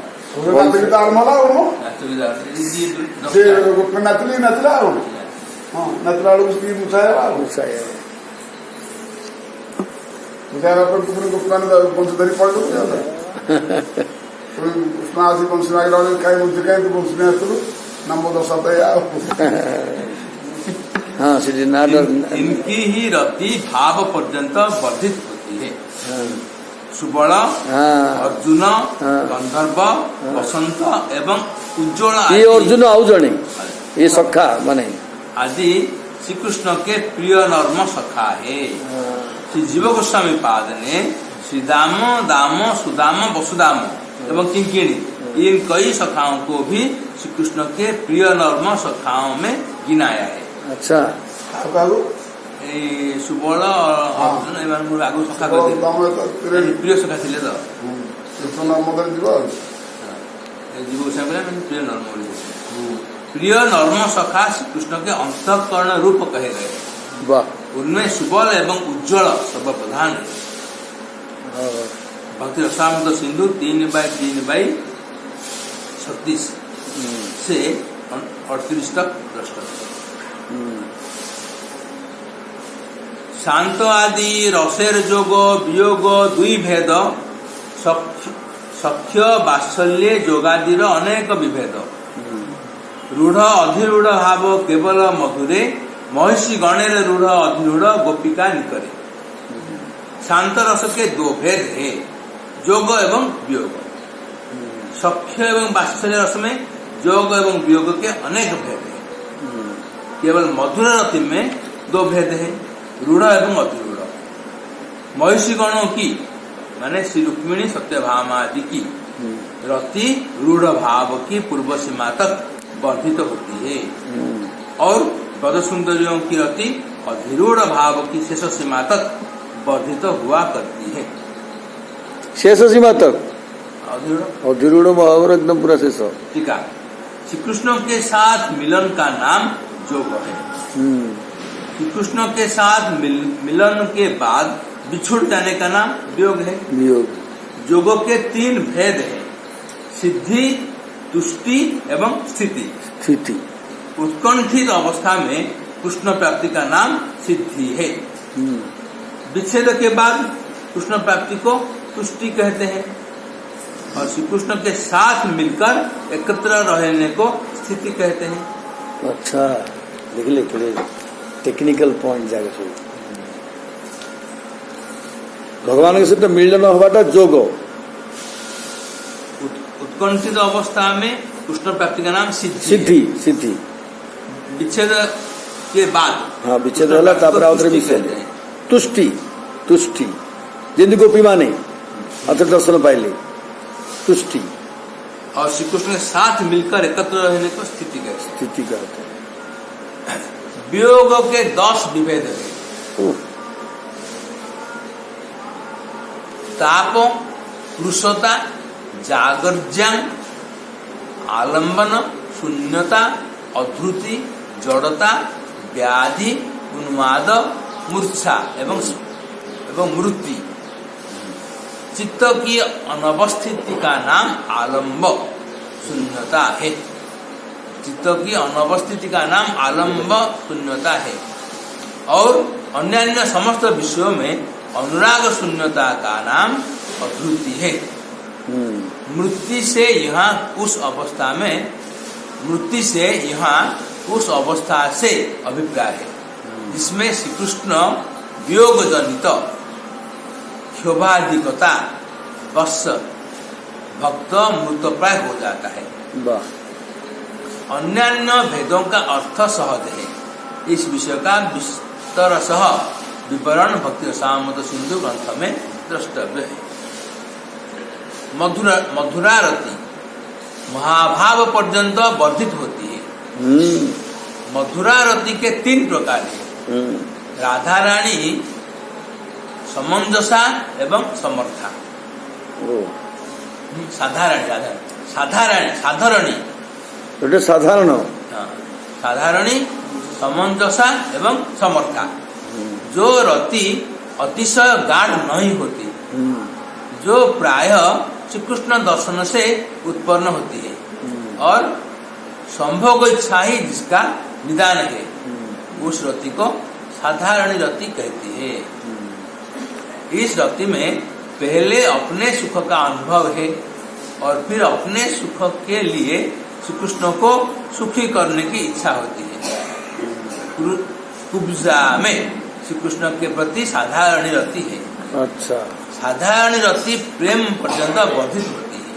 Speaker 1: नाचली नाचला हाँ नाचला मुछाया मुछाया पर तुमने गुप्ता ने बंशी धरी पड़ कृष्ण आसी बंशी मागे रहे कहीं मुझे कहीं तो बंशी में आसलु नंबर 10 आता है
Speaker 2: हाँ श्री
Speaker 3: इनकी ही रति भाव पर्यंत वर्धित होती है। सुबल, अर्जुन, गंधर्व, बसंत एवं उज्ज्वल
Speaker 2: ये अर्जुन आउ जने ये सखा माने
Speaker 3: आदि श्री कृष्ण के प्रिय नर्म सखा है। श्री जीव गोस्वामी पाद ने श्री दाम, दाम, सुदाम, वसुदाम एवं किंकिणी इन कई सखाओं को भी श्री कृष्ण के प्रिय नर्म सखाओं में गिनाया है।
Speaker 2: अच्छा
Speaker 3: सुबल अर्जुन एवं आगु सखा प्रिय सखा थे तो जीव गोस्वामी प्रिय नर्म प्रिय नर्म सखा श्री कृष्ण के अंतःकरण रूप कहे गए। उनमें सुबल एवं उज्ज्वल सर्वप्रधान है। भक्ति रसामृत सिंधु 3/3/36 से 38 तक दृष्ट। शांत आदि रसेर जोग वियोग दुई भेद सख्य बात्सल्य जोगादीर अनेक विभेद रूढ़ अधिरूढ़ भाव केवल मधुरे महिषी गणेर रूढ़ अधिरूढ़ गोपिका निकरे। शांत रस के दो भेद है, जोग एवं वियोग। सख्य एवं बात्सल्य रस में जोग एवं वियोग के अनेक भेद है। केवल मधुर रति में दो भेद है, रूढ़ एवं अतिरूढ़। महिषी गणों की माने श्री रुक्मिणी सत्यभामा आदि की रति रूढ़ भाव की पूर्व सीमा तक वर्धित होती है और ब्रज सुंदरियों की रति अधिरूढ़ भाव की शेष सीमा तक वर्धित हुआ करती है।
Speaker 2: शेष सीमा तक अधिरूढ़ भाव एकदम पूरा शेष।
Speaker 3: ठीक है। श्री कृष्ण के साथ मिलन का नाम जोग है। श्री कृष्ण के साथ मिलन के बाद बिछुड़ जाने का नाम वियोग है।
Speaker 2: वियोग।
Speaker 3: जोगों के 3 भेद है, सिद्धि, तुष्टि एवं स्थिति।
Speaker 2: स्थिति
Speaker 3: उत्कंठित अवस्था में कृष्ण प्राप्ति का नाम सिद्धि है। विच्छेद के बाद कृष्ण प्राप्ति को तुष्टि कहते हैं और श्री कृष्ण के साथ मिलकर एकत्र रहने को स्थिति कहते हैं।
Speaker 2: अच्छा देख ले थोड़े टेक्निकल पॉइंट जाके सब भगवान के सहित मिलन हवाटा जोग।
Speaker 3: उत्कंठित अवस्था में कृष्ण प्राप्ति का नाम सिद्धि।
Speaker 2: सिद्धि सिद्धि
Speaker 3: विच्छेद के बाद
Speaker 2: हाँ विच्छेद होला तापर आउथरे विच्छेद। तुष्टि तुष्टि जिंद गोपी माने अत्र दर्शन पाइले तुष्टि
Speaker 3: और श्री कृष्ण के साथ मिलकर एकत्र रहने को स्थिति कहते हैं।
Speaker 2: स्थिति कहते हैं।
Speaker 3: वियोग के 10 विभेद है। ताप, पुरुषता, जागर्ज्ञान, आलंबन, शून्यता, अधृति, जड़ता, व्याधि, उन्माद, मूर्छा एवं मृत्यु। चित्त की अनवस्थिति का नाम आलंब शून्यता है। चित्त की अनवस्थिति का नाम आलंब शून्यता है और अन्य समस्त विषयों में अनुराग शून्यता का नाम अधृति है। मृत्यु से यहाँ उस अवस्था से अभिप्राय है जिसमें श्री कृष्ण वियोग जनित क्षोभाधिकता बस भक्त मृतप्राय हो जाता है। अन्य भेदों का अर्थ सहज है। इस विषय का विस्तार सह विवरण भक्ति रसामृत सिंधु ग्रंथ में द्रष्टव्य है। मधुरा रति महाभाव पर्यंत वर्धित होती है। मधुरा रति के 3 प्रकार है, राधा रानी, समंजसा एवं समर्था। साधारणी, समंजसा एवं समर्था। जो रति अतिशय गाढ़ नहीं होती, जो प्रायः श्री कृष्ण दर्शन से उत्पन्न होती है और संभोग इच्छा ही जिसका निदान है, उस रति को साधारण रति कहती है। इस रति में पहले अपने सुख का अनुभव है और फिर अपने सुख के लिए श्री कृष्ण को सुखी करने की इच्छा होती है। कुब्जा में श्री कृष्ण के प्रति साधारण रति है।
Speaker 2: अच्छा,
Speaker 3: साधारण रति प्रेम पर्यंत वर्धित होती है।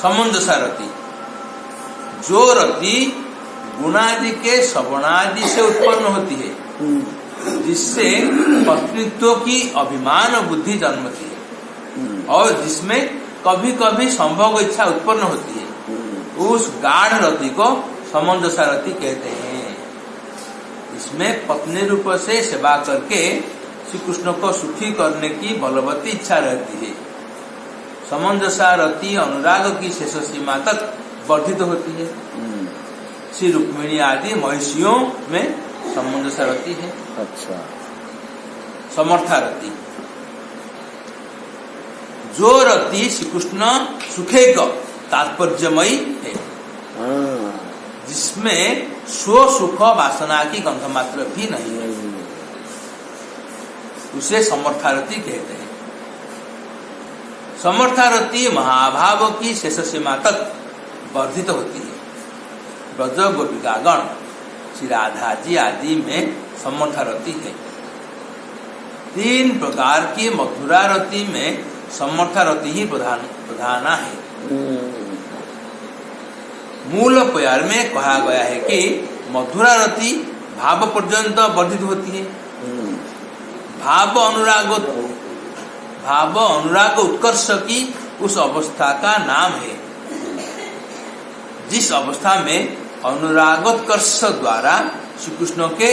Speaker 3: समंजसा रति, जो रति गुणादि के श्रवणादि से उत्पन्न होती है, जिससे पत्नीत्व की अभिमान बुद्धि जन्मती है और जिसमें कभी कभी संभोग इच्छा उत्पन्न होती है, उस गाढ़ रति को समंजसा रति कहते हैं। इसमें पत्नी रूप से सेवा करके श्री कृष्ण को सुखी करने की बलवती इच्छा रहती है। समंजसा रति अनुराग की शेष सीमा तक वर्धित होती है। श्री रुक्मिणी आदि महिषियों में समंजसा रति है।
Speaker 2: अच्छा,
Speaker 3: समर्था रति, जो रति श्री कृष्ण सुखेक तात्पर्यमयी है, जिसमें स्व सुख वासना की गंध मात्र भी नहीं है, उसे समर्थारति कहते हैं। समर्थारति महाभाव की शेष सीमा तक वर्धित होती है। ब्रज गोपिकागण श्री राधा जी आदि में समर्थारति है। 3 प्रकार की मधुरारति में समर्थारति ही प्रधान है। मूल प्यार में कहा गया है कि मधुरारति भाव पर्यंत वर्धित होती है। भाव अनुराग उत्कर्ष की उस अवस्था का नाम है, जिस अवस्था में अनुरागोत्कर्ष द्वारा श्री कृष्ण के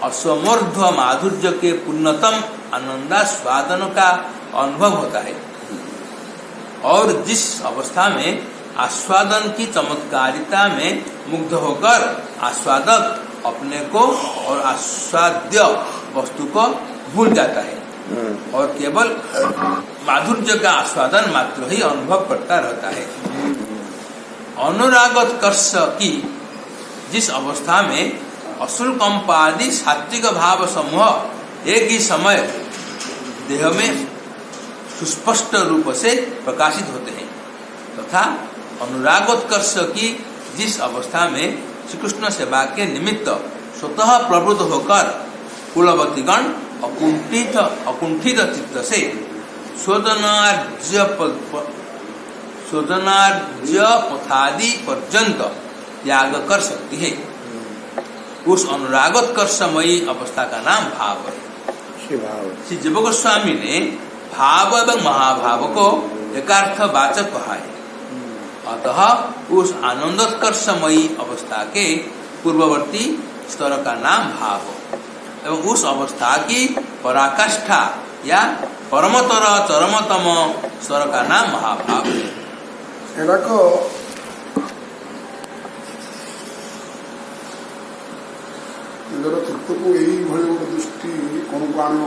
Speaker 3: असमर्ध्व माधुर्य के पूर्णतम आनंदास्वादन का अनुभव होता है, और जिस अवस्था में आस्वादन की चमत्कारिता में मुग्ध होकर आस्वादक अपने को और आस्वाद्य वस्तु को भूल जाता है और केवल माधुर्य का आस्वादन मात्र ही अनुभव करता रहता है। अनुरागोत्कर्ष की जिस अवस्था में असुर कंपादि सात्विक भाव समूह एक ही समय देह में सुस्पष्ट रूप से प्रकाशित होते हैं, तथा अनुरागोत्कर्ष की जिस अवस्था में श्री कृष्ण सेवा के निमित्त स्वतः प्रवृत्त होकर कुलवतीगण अकुंठित चित्त से शोधनार्य पथादि पर्यंत त्याग कर सकती है। उस अनुरागोत्कर्षमयी अवस्था का नाम भाव है। श्री जीव गोस्वामी ने भाव एवं महाभाव को एकार्थ वाचक कहा है। अतः उस आनंदोत्कर्षमयी अवस्था के पूर्ववर्ती स्तर का नाम भाव एवं उस अवस्था की पराकाष्ठा या परमतर चरमतम स्तर का नाम महाभाव है।
Speaker 1: ନିଜର ଚିତ୍ତକୁ ଏଇଭଳି ଗୋଟେ ଦୃଷ୍ଟି କୋଣକୁ ଆଣିବ,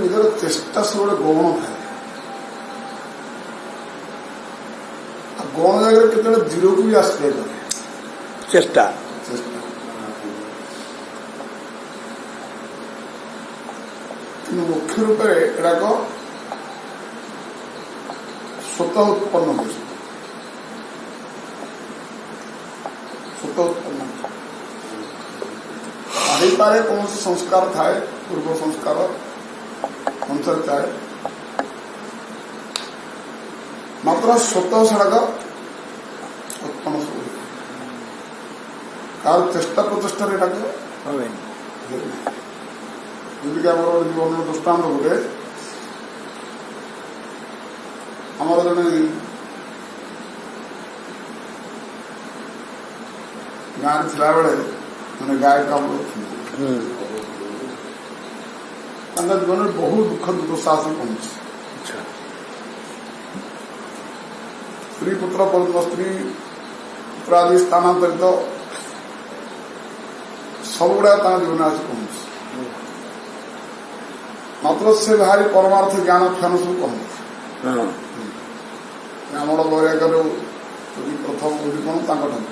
Speaker 1: ନିଜର ଚେଷ୍ଟା ସବୁବେଳେ ଗୌଣ ଥାଏ। ଆଉ ଗୌଣ ଜାଗାରେ କେତେବେଳେ ଦୃଢ଼କୁ ବି ଆସିଯାଇପାରେ
Speaker 2: ଚେଷ୍ଟା।
Speaker 1: କିନ୍ତୁ ମୁଖ୍ୟ ରୂପରେ ଏଗୁଡ଼ାକ ସ୍ୱତଃ ଉତ୍ପନ୍ନ ହୁଏ। ହେଇପାରେ କୌଣସି ସଂସ୍କାର ଥାଏ, ପୂର୍ବ ସଂସ୍କାର ଅନୁସାରେ ଥାଏ, ମାତ୍ର ସ୍ୱତଃ ସେଗୁଡ଼ାକ ଉତ୍ପନ୍ନ ସବୁ ହୁଏ। କାହାର ଚେଷ୍ଟା ପ୍ରଚେଷ୍ଟାରେ ଏଟାକୁ ଯେମିତିକି ଆମର ଜୀବନର ଦୃଷ୍ଟାନ୍ତ ଗୋଟେ, ଆମର ଜଣେ ଗାଁରେ ଥିଲାବେଳେ ମାନେ ଗାୟକ ଆମର ତାଙ୍କ ଜୀବନରେ ବହୁତ ଦୁଃଖ ଦୁର୍ଦଶା ପହଞ୍ଚି। ସ୍ତ୍ରୀ ପୁତ୍ର ସ୍ତ୍ରୀ ପୁତ୍ରାଦି ସ୍ଥାନାନ୍ତରିତ ସବୁଗୁଡା ତାଙ୍କ ଜୀବନରେ ଆସି ପହଞ୍ଚି। ମାତ୍ର ସେ ଭାରି ପରମାର୍ଥ ଜ୍ଞାନ ଫ୍ୟାନ ସବୁ କହନ୍ତି। ଆମର ବୈରାଗ୍ୟର ଯଦି ପ୍ରଥମ ବୁଝି କଣ ତାଙ୍କଠାରୁ।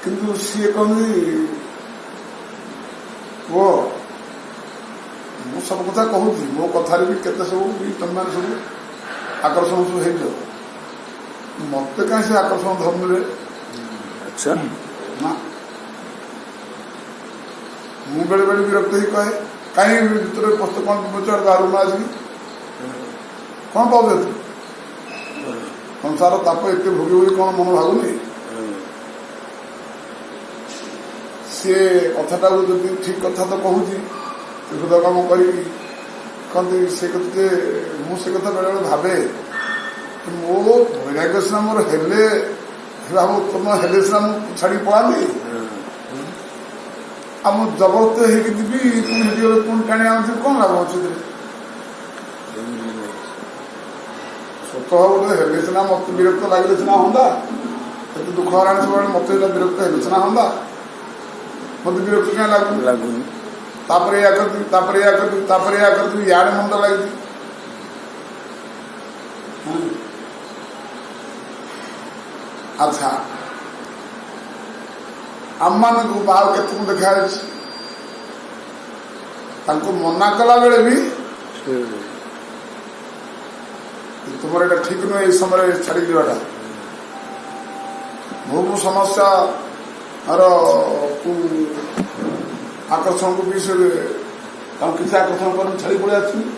Speaker 1: କିନ୍ତୁ ସିଏ କହନ୍ତି वो ମୁଁ ସବୁ କଥା କହୁଛି ମୋ କଥାରେ ବି କେତେ ସବୁ ବି ତମମାନେ ସବୁ ଆକର୍ଷଣ ସବୁ ହେଇଯାଉ ମତେ କାହିଁ ସେ ଆକର୍ଷଣ ଧର୍ମରେ
Speaker 2: अच्छा
Speaker 1: ନା ମୁଁ ବେଳେ ବେଳେ ବିରକ୍ତ ହେଇ କହେ କାହିଁ ଭିତରେ ପସ୍ତ କ'ଣ ବିଚାର ବାହାରୁ ନ ଆସିକି କ'ଣ ପାଉଛ ତୁ ସଂସାର ତାପ ଏତେ ଭୋଗି ଭୋଗି କ'ଣ ମନ ଭାବୁନି ସିଏ କଥାଟାକୁ ଯଦି ଠିକ କଥା ତ କହୁଛି ହୃଦୟ କାମ କରିକି କହନ୍ତି ସେ କଥା ଯେ ମୁଁ ସେ କଥା ବେଳେବେଳେ ଭାବେ ମୋ ବୈରାଗ୍ୟ ସିନା ମୋର ହେଲେ ଭାବ ଉତ୍ତମ ହେଲେ ସିନା ମୁଁ ଛାଡ଼ି ପଳାନ୍ତି ଆଉ ମୁଁ ଜବରଦସ୍ତ ହେଇକି ଯିବି ପୁଣି ସେଠି ଗଲେ ପୁଣି ଟାଣି ଆଣୁଥିବି କ'ଣ ଲାଭ ଅଛି ସେଥିରେ ସ୍ୱତଃ ଗୋଟେ ହେଲେ ସିନା ମତେ ବିରକ୍ତ ଲାଗିଲେ ସିନା ହୁଅନ୍ତା ଏତେ ଦୁଃଖ ହରାଣି ସବୁବେଳେ ମତେ ଏଇଟା ବିରକ୍ତ ହେଲେ ସିନା ହୁଅନ୍ତା ମତେ ବିରକ୍ତ କାହିଁ ଲାଗୁନି ତାପରେ ଏୟା କରିଦେବି ତାପରେ ଏୟା କରିଦେବି ତାପରେ ଏୟା କରିଦେବି ଇଆଡ଼େ ମନ୍ଦ ଲାଗିଛି ଆଚ୍ଛା ଆମମାନଙ୍କୁ ବାହାରୁ କେତେକୁ ଦେଖାଯାଇଛି ତାଙ୍କୁ ମନା କଲା ବେଳେ ବି ତୁମର ଏଇଟା ଠିକ ନୁହେଁ ଏଇ ସମୟରେ ଛାଡ଼ି ଯିବାଟା ବହୁ ସମସ୍ୟାର ଆକର୍ଷଣକୁ ବି ସେ ତାଙ୍କୁ କିଛି ଆକର୍ଷଣ କରି ଛାଡ଼ି ପଳେଇ ଆସିଛନ୍ତି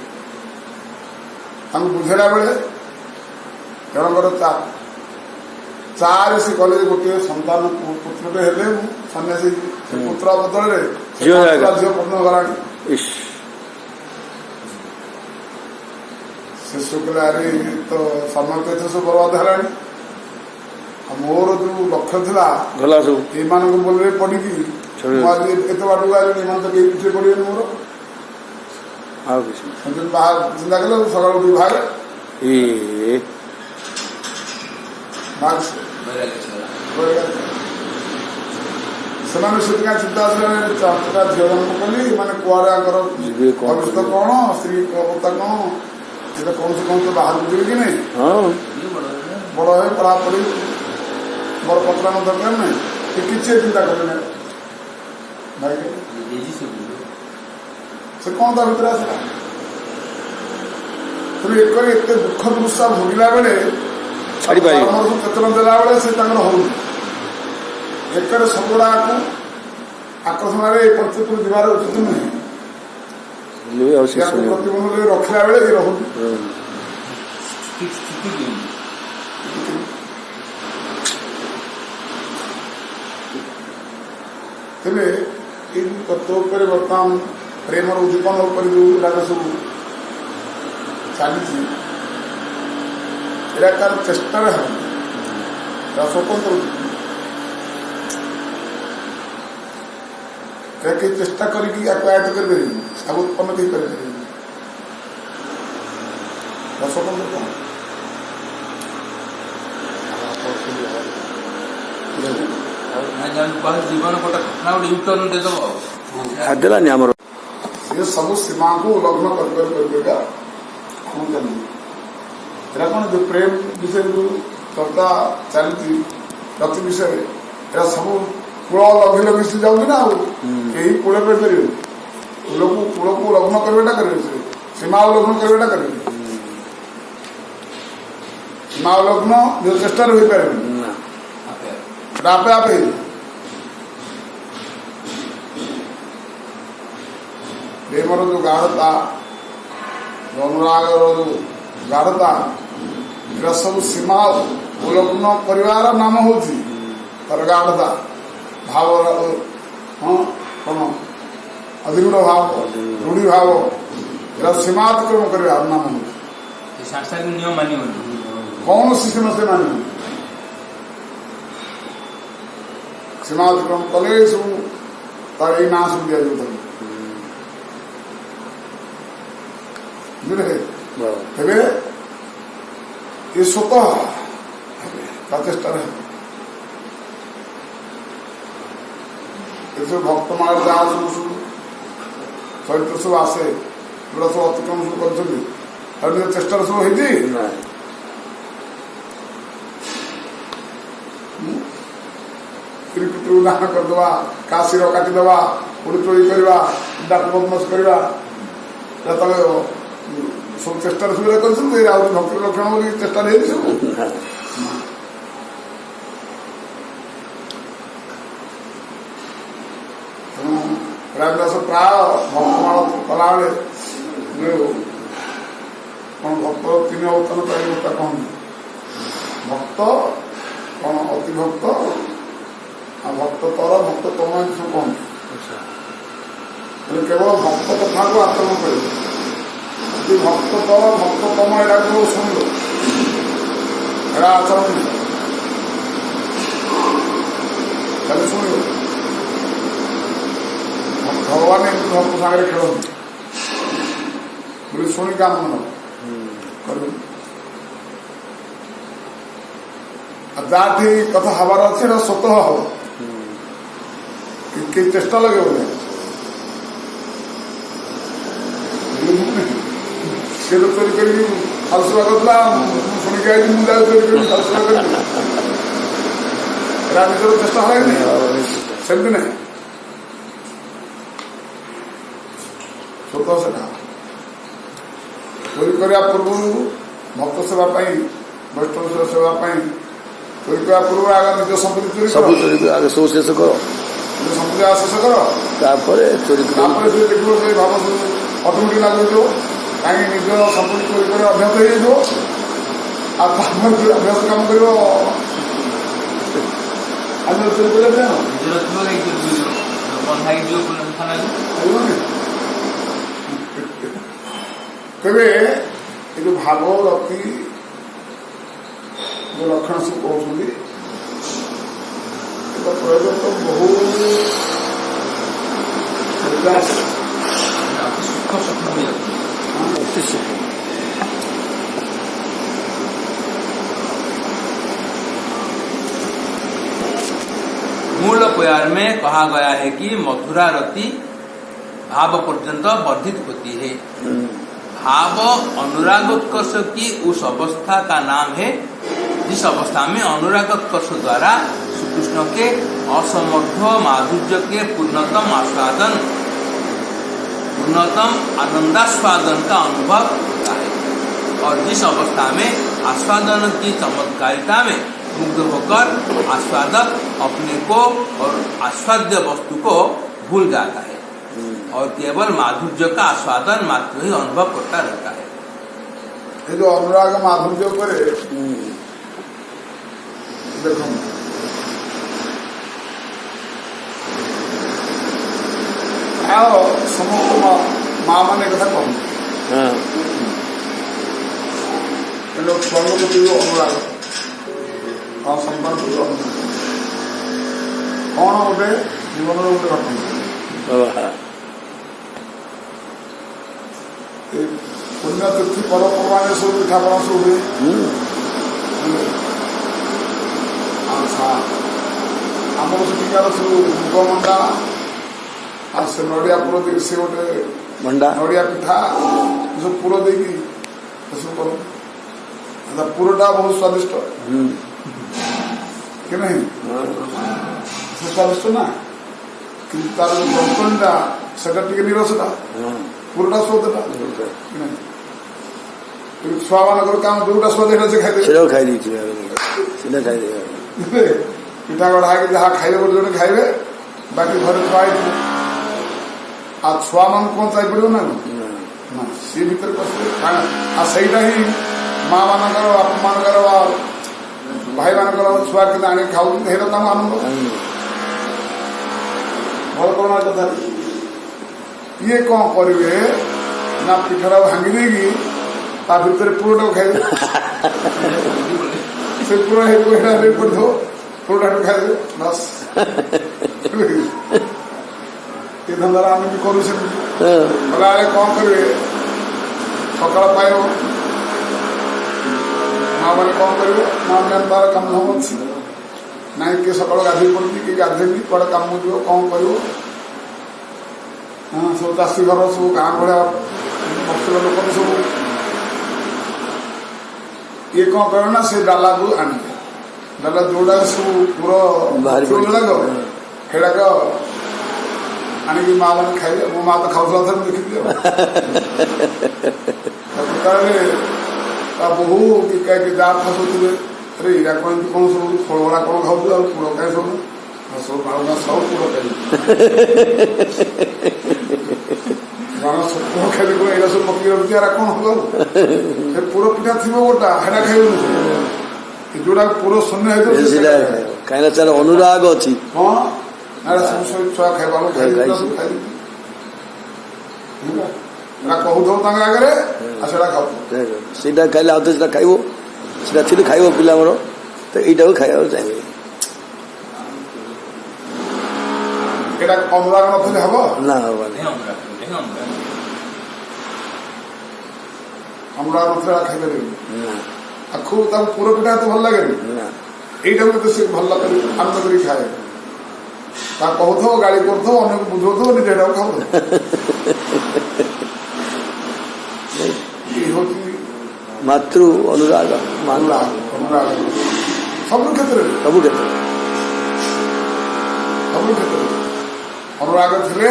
Speaker 1: ତାଙ୍କୁ ବୁଝେଇଲା ବେଳେ ଜଣଙ୍କର ଚାରି ସେ କଲେଜ ଗୋଟିଏ ସନ୍ତାନ ପୁତ୍ରଟେ ହେଲେ ସନ୍ନ୍ୟାସୀ ପୁତ୍ର ବଦଳରେ ଝିଅ ପୂର୍ଣ୍ଣ ଗଲାଣି ଶେଷ କହିଲେ ଆରେ ତ ସମୟ ତ ଏତେ ସବୁ ବର୍ବାଦ ହେଲାଣି ଆଉ ମୋର ଯୋଉ ଲକ୍ଷ୍ୟ ଥିଲା ଏମାନଙ୍କୁ ବୋଲରେ ପଡିକି ଏତେ ବାଟକୁ ଆଇଲେଣି ଏମାନେ ତ କେହି ପିଛରେ ପଡିବେନି ମୋର ବାହାର ଚିନ୍ତା କଲେ ସକାଳୁ ଉଠି ବାହାରେ ସେମାନେ ସେଥିପାଇଁ ଚିନ୍ତା ଆସିଲାଣି ଚାରିଟା ଝିଅ ଜନ୍ମ କଲି ମାନେ କୁଆଡେ ଆଙ୍କର ଭବିଷ୍ୟତ କ'ଣ ସ୍ତ୍ରୀ ଅବସ୍ଥା କ'ଣ ସେଟା କୌଣସି କୌଣସି ବାହାରକୁ ଯିବେ କି ନାହିଁ ବଡ ହେ ପଢାପଢି ବଡ ପତ୍ର ଦରକାର ନାହିଁ ସେ କିଛି ଚିନ୍ତା କଲେ ନାହିଁ ଭାଇ ସେ କ'ଣ ତା ଭିତରେ ଆସିଲା ତେଣୁ ଏକରେ ଏତେ ଦୁଃଖ ଦୁଃସା ଭୋଗିଲା ବେଳେ ଚେତନ ଦେଲା ବେଳେ ସେ ତାଙ୍କର ହଉନି ଏକରେ ସବୁଗୁଡାକୁ ଆକର୍ଷଣରେ ଏ ପରିସ୍ଥିତିକୁ ଯିବାର ଉଚିତ ନୁହେଁ ପ୍ରତିବନ୍ଧରେ ରଖିଲା ବେଳେ ଏ ରହୁନି ତେବେ ଏଇ ତତ୍ତ୍ୱ ଉପରେ ବର୍ତ୍ତମାନ ପ୍ରେମର ଉଦ୍ଦୀପନ ଉପରେ ଯୋଉ ଗୁଡାକ ସବୁ ଚାଲିଛି ଏଇଟା ତାର ଚେଷ୍ଟାରେ ହେବ ସ୍ୱତନ୍ତ୍ର କେହି ଚେଷ୍ଟା କରିକି ଆକୁ ଆୟତ କରିପାରିବେନି ସବୁ ଉତ୍ପନ୍ନ କେହି କରିପାରିବେନି ସ୍ୱତନ୍ତ୍ର କ'ଣ
Speaker 3: ଜୀବନ ଗୋଟେ ଘଟଣା ଗୋଟେ ୟୁଟର୍ନ ଦେଇଦବ
Speaker 2: ଦେଲାନି ଆମର
Speaker 1: ସେ ସବୁ ସୀମାକୁ ଉଲ୍ଲଂଘନ କରିପାରିକା କହୁଛନ୍ତି ଏଇଟା କ'ଣ ଯୋଉ ପ୍ରେମ ବିଷୟରେ ଯୋଉ ଚର୍ଚ୍ଚା ଚାଲିଛି ପ୍ରତି ବିଷୟରେ ଏଇଟା ସବୁ କୂଳ ଲଘି ଲଘି ଯାଉଛି ନା ଆଉ କେହି କୂଳ କରିପାରିବେ କୂଳକୁ ଲଗ୍ନ କରିବାଟା କରିବେ ସେ ସୀମା ଉଲ୍ଲଂଘନ କରିବାଟା କରିବେ ସୀମା ଉଲ୍ଲଂଘନ ନିଜ ଚେଷ୍ଟାରେ ହୋଇପାରିବେନି ଏଟା ଆପେ ଆପେ ପ୍ରେମର ଯୋଉ ଗାଢ଼ତା ଅନୁରାଗର ଯୋଉ ଗାଢ଼ତା ଏଟା ସବୁ ସୀମା ଉଲ୍ଲଂଘନ କରିବାର ନାମ ହଉଛି ତାର ଗାଢ଼ତା ଭାବ ହଁ କ'ଣ ଅଧିଗୁଣ ଭାବ ରୂଢ଼ି ଭାବ ଏଟା ସୀମା ଅତିକ୍ରମ କରିବାର ନାମ ହଉଛି
Speaker 3: ସାଂସାରିକ ନିୟମ ମାନିବନି
Speaker 1: କୌଣସି ସୀମା ସେ ମାନିବନି ସୀମା ଅତିକ୍ରମ କଲେ ସବୁ ତାର ଏଇ ନାଁ ସବୁ ଦିଆଯାଉଥାଏ ବୁଝିଲେ ତେବେ ଏ ସ୍ୱତଃ ତା ଚେଷ୍ଟାରେ ଏସବୁ ଭକ୍ତମାଳ ଯାହା ସବୁ ଚରିତ୍ର ସବୁ ଆସେ ଏଗୁଡ଼ା ସବୁ ଅତିକ୍ରମ ସବୁ କରିଛନ୍ତି ଆଉ ନିଜ ଚେଷ୍ଟାରେ ସବୁ ହେଇଛି ତିରୁପତିକୁ ଦାନ କରିଦେବା କାଶୀର କାଟିଦେବା କୋଉଠି ଚୋରି କରିବା ଡାକ ବଦମାସ କରିବା ତମେ ସବୁ ଚେଷ୍ଟାରେ ସୁବିଧା କରିଛନ୍ତି ଆଉ ଭକ୍ତିର ଲକ୍ଷଣ ବୋଲି ଚେଷ୍ଟା ନେଇଛି ସବୁ। ତେଣୁ ରାମଦାସ ପ୍ରାୟ ଭକ୍ତମାଳ କଲାବେଳେ କଣ ଭକ୍ତ ତିନି ଅବସ୍ଥାନ ଚାରି ଅବସ୍ଥା କହନ୍ତି। ଭକ୍ତ କଣ ଅତି ଭକ୍ତ ଆଉ ଭକ୍ତ ତର ଭକ୍ତ ତମ ସବୁ କହନ୍ତି। କେବଳ ଭକ୍ତ କଥାକୁ ଆଚରଣ କରିବ। ଯଦି ଭକ୍ତ ତର ଭକ୍ତ ତମ ଏଟାକୁ ଶୁଣିବ ଏଟା ଆଚରଣ ନାହିଁ ତାହେଲେ ଶୁଣିବ। ଭଗବାନ ଏମିତି ଭକ୍ତ ସାଙ୍ଗରେ ଖେଳନ୍ତି ବୋଲି ଶୁଣିକି ଆନନ୍ଦ କରିବ। ଯାଠି କଥା ହବାର ଅଛି ଏଟା ସ୍ୱତଃ ହବ କେହି ଚେଷ୍ଟା ଲଗେଇବ ନାହିଁ। ସେ ତ ଚୋରି କରିକି ଫାଲସୁଆ କରୁଥିଲା ମୁଁ ଶୁଣିକି ଆଇଛି ମୁଁ ଯାଉ ଚୋରି କରିକି ଫାଲସୁଆ କରିବି ଏଟା ନିଜର ଚେଷ୍ଟା ହଲାନି ସେମିତି ନାହିଁ ସ୍ୱତଃ ସେଟା। ଚୋରି କରିବା ପୂର୍ବରୁ ଭକ୍ତ ସେବା ପାଇଁ ବୈଷ୍ଣବ ସେବା ପାଇଁ ଚୋରି କରିବା ପୂର୍ବରୁ ଆଗ ନିଜ ସମ୍ପତ୍ତି ଚୋରି କର
Speaker 2: ଆଗ ସବୁ ଶେଷ କର
Speaker 1: ନିଜ ସମ୍ପତ୍ତି ଆଗ ଶେଷ କର
Speaker 2: ତାପରେ ଚୋରି
Speaker 1: ତାପରେ ସେ ଦେଖିବ ସେ ଭାବ ଅଟୋମେଟିକ୍ ଲାଗିଯିବ କାହିଁକି ନିଜ ସମ୍ପତ୍ତି ଚୋରି କରିବା ଅଭ୍ୟାସ ହେଇଯାଇଥିବ ଆଉ ତାପରେ ଅଭ୍ୟାସ କାମ କରିବ ଆମେ ଚୋରି କରିବା ତେବେ ଏ ଯୋଉ ଭାବ ରତି ଯୋଉ ଲକ୍ଷଣ ସବୁ କହୁଛନ୍ତି ପ୍ରୟୋଗ ତ ବହୁତ
Speaker 3: मूल प्यार में कहा गया है कि मथुरा रति भाव पर्यंत वर्धित होती है। भाव अनुरागोत्कर्ष की उस अवस्था का नाम है जिस अवस्था में अनुरागोत्कर्ष द्वारा श्री कृष्ण के असमर्थ माधुर्य के पूर्णतम आनंदास्वादन का अनुभव होता है और जिस अवस्था में आस्वादन की चमत्कारिता में मुग्ध होकर आस्वादक अपने को और आस्वाद्य वस्तु को भूल जाता है और केवल माधुर्य का आस्वादन मात्र ही अनुभव करता रहता है।
Speaker 1: ये जो अनुराग माधुर्य करे देखो समस्त माँ मैंने कथा कहते स्वर्ग प्रति अनुराग और संपर्क कौन गोटे जीवन गोटे घटना पुण्यतिथि पर्वपर्वाणी सब पिठापଣା सब हुए आमर सेठिकार सब मुग मंडा आ से नड़िया पुर दे से गोटे नड़िया पिठा सब पुर दे सब कर पुरटा बहुत स्वादिष्ट कि नहीं स्वादिष्ट ना कि तार जंतनटा सेटा टिके निरसटा पुरटा स्वादटा छुआ मानकर काम जोटा स्वाद से खाई पिठा गढ़ा के जहाँ खाइबे गोटे जोटे खाइबे बाकी घरे छुआ आ छुआ मान कौन चाह पड़ो ना सी भर सहीटा ही माँ मानकर बापा मानकर भाई मानकर छुआ के आने खाऊ आनंद भल कौन कथा ये कौन करेंगे ना पिठाटा भांगी देगी ता भीतर पुरटा खाइबे से पूरा पड़ो पुरटा खाइबे बस ये धंदा आम भी करूँ गलाबे कौन करेंगे सकाल पाइब माँ मैंने कौन करेंगे माँ मैंने तार कम धाम अच्छी ना किए सकाल गाधे पड़ी कि गाधेबी कड़े कम जीव कौन कर सब चाषी घर सब गाँ भाया मफसल लोक सब ये कौन करे ना से डाला को आने डाला जोड़ा सब पूरा लग हेड़ाक ଆଣିକି ମା ମାନେ ଖାଇଲେ। ମୋ ମା ତ ଖାଉଥିଲା ଥରେ ଦେଖିଲି ଆଉ। ତାପରେ ତା ବୋହୁ କି ଯାହା ଫାସୁଥିବେ ଆରେ ଏଇଟା କଣ ଏମିତି କଣ ସବୁ ଫଳ ଭଡ଼ା କଣ ଖାଉଛୁ ଆଉ ପୁଳ ଖାଇ ସବୁ ସବୁ ବାଳୁଙ୍ଗା ସବୁ ପୁଳ ଖାଇବୁ ପୁଅ ଖାଇଲେ କଣ ଏଇଟା ସବୁ ପକେଇ ରଖୁଛି ଏରା କଣ ହବ ସେ ପୁର ପିଠା ଥିବ ଗୋଟା ହେଟା ଖାଇବୁନି ଯୋଉଟା ପୁର ଶୂନ୍ୟ ହେଇଥିବ
Speaker 2: କାହିଁକିନା ତାର ଅନୁରାଗ ଅଛି।
Speaker 1: ହଁ ସବୁ ସବୁ ଛୁଆ ଖାଇବା ସବୁ ଖାଇଲି କହୁଥିବ ତାଙ୍କ ଆଗରେ ଆଉ ସେଟା ଖାଉଥିବ
Speaker 2: ସେଇଟା ଖାଇଲେ ଆଉ ତ ସେଟା ଖାଇବ ସେଟା ଥିଲେ ଖାଇବ ପିଲା ଆମର ତ ଏଇଟାକୁ ଖାଇବାକୁ ଚାହିଁବେ।
Speaker 1: ଏଇଟା ଅନୁରାଗ ନଥିଲେ ହବ
Speaker 2: ନା ହବନି
Speaker 1: ଅନୁରାଗ ନଥିଲେ ଖାଇପାରିବେନି। ଆଖୁ ତାକୁ ପୁର ପିଠା ଏତେ ଭଲ ଲାଗେନି ଏଇଟାକୁ ଏତେ ସେ ଭଲ ଲାଗେ ଆନନ୍ଦ କରିକି ଖାଏ ତା କହୁଥିବ ଗାଳି କରୁଥିବ ଅନ୍ୟକୁ ବୁଝଉଥିବ ନିଜେ ଏଟାକୁ ଖାଉଥିବ।
Speaker 2: ମାତୃ ଅନୁରାଗ
Speaker 1: ଅନୁରାଗ ସବୁ କ୍ଷେତ୍ରରେ ଅନୁରାଗ ଥିଲେ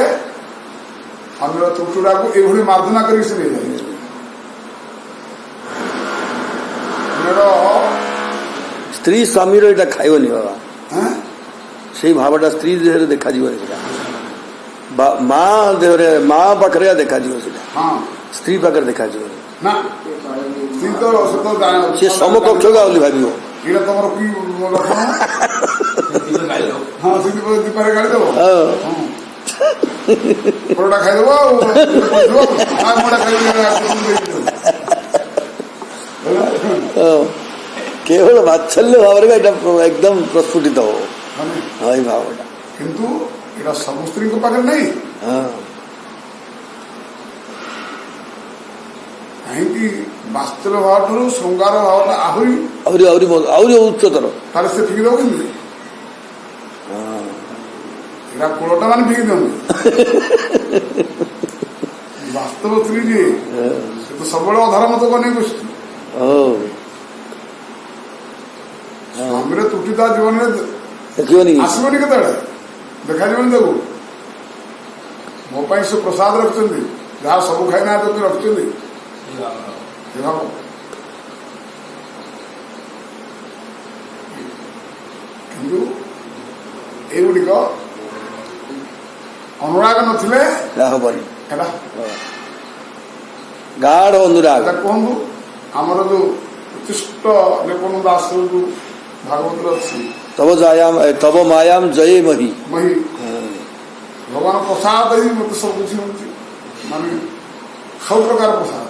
Speaker 1: ଅନ୍ୟର ତ୍ରୁଟିଟାକୁ ଏଇଭଳି ମାର୍ଜନା କରିକି ସେ ନେଇଯାଏ।
Speaker 2: ସ୍ତ୍ରୀ ସ୍ୱାମୀର ଏଇଟା ଖାଇବନି ବାବା ସେଇ ଭାବଟା ସ୍ତ୍ରୀ ଦେହରେ ଦେଖାଯିବନି ସେଟା ମା ଦେହରେ ମା ପାଖରେ ଦେଖାଯିବ ସେଟା ସ୍ତ୍ରୀ ପାଖରେ ଦେଖାଯିବନି
Speaker 1: ନା ସ୍ତ୍ରୀ ତ
Speaker 2: ସେ ସମକକ୍ଷ ବୋଲି ଭାବିବ
Speaker 1: ଏଇଟା ତମର କି ହଁ ଦୀପାରେ ଗାଳି ଦେବ ପରଟା ଖାଇଦେବ ଆଉ
Speaker 2: କେବଳ ବାତ୍ସଲ୍ୟ ଭାବରେ ଏଇଟା ଏକଦମ ପ୍ରସ୍ଫୁଟିତ ହବ ଏଇ ଭାବଟା
Speaker 1: କିନ୍ତୁ ଏଇଟା ସବୁ ସ୍ତ୍ରୀଙ୍କ ପାଖରେ ନାହିଁ। କାହିଁକି ବାସ୍ତବ ଭାବ ଠାରୁ ଶୃଙ୍ଗାର ଭାବଟା ଆହୁରି
Speaker 2: ଉଚ୍ଚତର
Speaker 1: ତାହେଲେ ସେ ଫିକି ଦଉଛନ୍ତି ଏଇଟା କୋଳଟା ମାନେ ଫିକି ଦିଅନ୍ତି। ବାସ୍ତବ ସ୍ତ୍ରୀ ଯିଏ ସେ ତ ସବୁବେଳେ ଅଧାର ମତ ବନେଇ ବସୁଛି ସ୍ୱାମୀର ତ୍ରୁଟି ତା ଜୀବନରେ ଆସିବନି କେତେବେଳେ ଦେଖାଯିବନି ତାକୁ ମୋ ପାଇଁ ସେ ପ୍ରସାଦ ରଖିଛନ୍ତି ଯାହା ସବୁ ଖାଇନାହାନ୍ତି ରଖିଛନ୍ତି କିନ୍ତୁ ଏଇଗୁଡ଼ିକ ଅନୁରାଗ ନଥିଲେ
Speaker 2: ହବନି
Speaker 1: ହେଲା
Speaker 2: ଗାଢ ଅନୁରାଗ
Speaker 1: କୁହନ୍ତୁ ଆମର ଯୋଉ ଉତ୍ତିଷ୍ଟ ନିପୁଣ ଦାସ ଯୋଉ ଭାଗବତରେ ଅଛି
Speaker 2: ତବ ମାୟାମ ଜୟ ମହି
Speaker 1: ଭଗବାନ ପ୍ରସାଦ ହିଁ ମତେ ସବୁ କିଛି ହଉଛି ମାନେ ସବୁ ପ୍ରକାର ପ୍ରସାଦ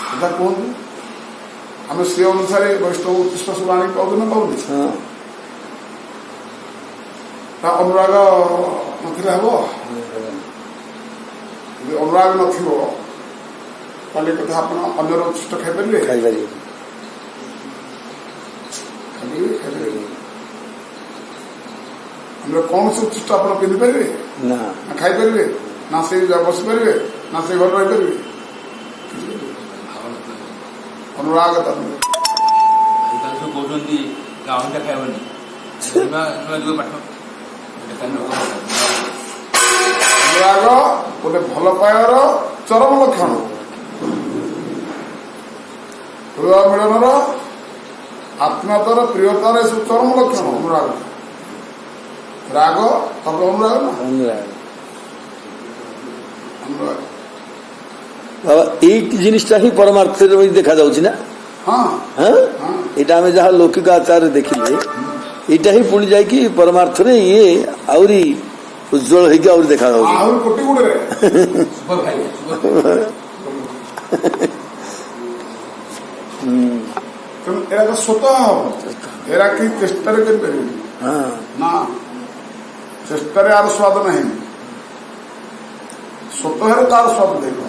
Speaker 1: ସେଟା କୁହନ୍ତୁ ଆମେ ସେ ଅନୁସାରେ ବୈଷ୍ଣବ ଉତ୍ତିଷ୍ଟ ସବୁ ଆଣିକି ପାଉଛୁ ନା ପାଉନି ତା ଅନୁରାଗ ନଥିଲେ ହବ ଯଦି ଅନୁରାଗ ନଥିବ ତାହେଲେ କଥା ଆପଣ ଅନ୍ୟର ଉତ୍ତିଷ୍ଟ ଖାଇପାରିବେ ଆମର କୌଣସି ଉତ୍ତିଷ୍ଟ ଆପଣ ପିନ୍ଧିପାରିବେ ନା ଖାଇପାରିବେ ନା ସେଇ ବସିପାରିବେ ନା ସେଇ ଘରେ ରହିପାରିବେ ଅନୁରାଗ
Speaker 3: କହୁଛନ୍ତି ଗାଉଁଟା ଖାଇବନି
Speaker 1: ଅନୁରାଗ ଗୋଟେ ଭଲ ପାଇବାର ଚରମ ଲକ୍ଷଣ ହୃଦୟ ମିଳନର ଆତ୍ମୀୟତାର ପ୍ରିୟତାର ଏସବୁ ଚରମ ଲକ୍ଷଣ ଅନୁରାଗ ରାଗ ତାପରେ ଅନୁରାଗ ନା ଅନୁରାଗ
Speaker 2: ବାବା ଏଇ ଜିନିଷଟା ହିଁ ପରମାର୍ଥରେ ଦେଖା ଯାଉଛି ନା ଏଇଟା ଆମେ ଯାହା ଲୌକିକ ଆଚାରରେ ଦେଖିଲେ ଏଇଟା ହିଁ ପୁଣି ଯାଇକି ପରମାର୍ଥରେ ଇଏ ଆହୁରି ଉଜ୍ଜଳ ହେଇକି ଆହୁରି ଦେଖା ଯାଉଛି
Speaker 1: ଆହୁରି କୋଟି ଗୁଣରେ ତେଣୁ ଏରା ତ ସ୍ୱତଃ ହବ ଏରା କେହି ଚେଷ୍ଟାରେ କରିପାରିବେନି ନା ଚେଷ୍ଟାରେ ଆର ସ୍ୱାଦ ନାହିଁ ସ୍ୱତଃରେ ତାର ସ୍ୱାଦ ଦେଖ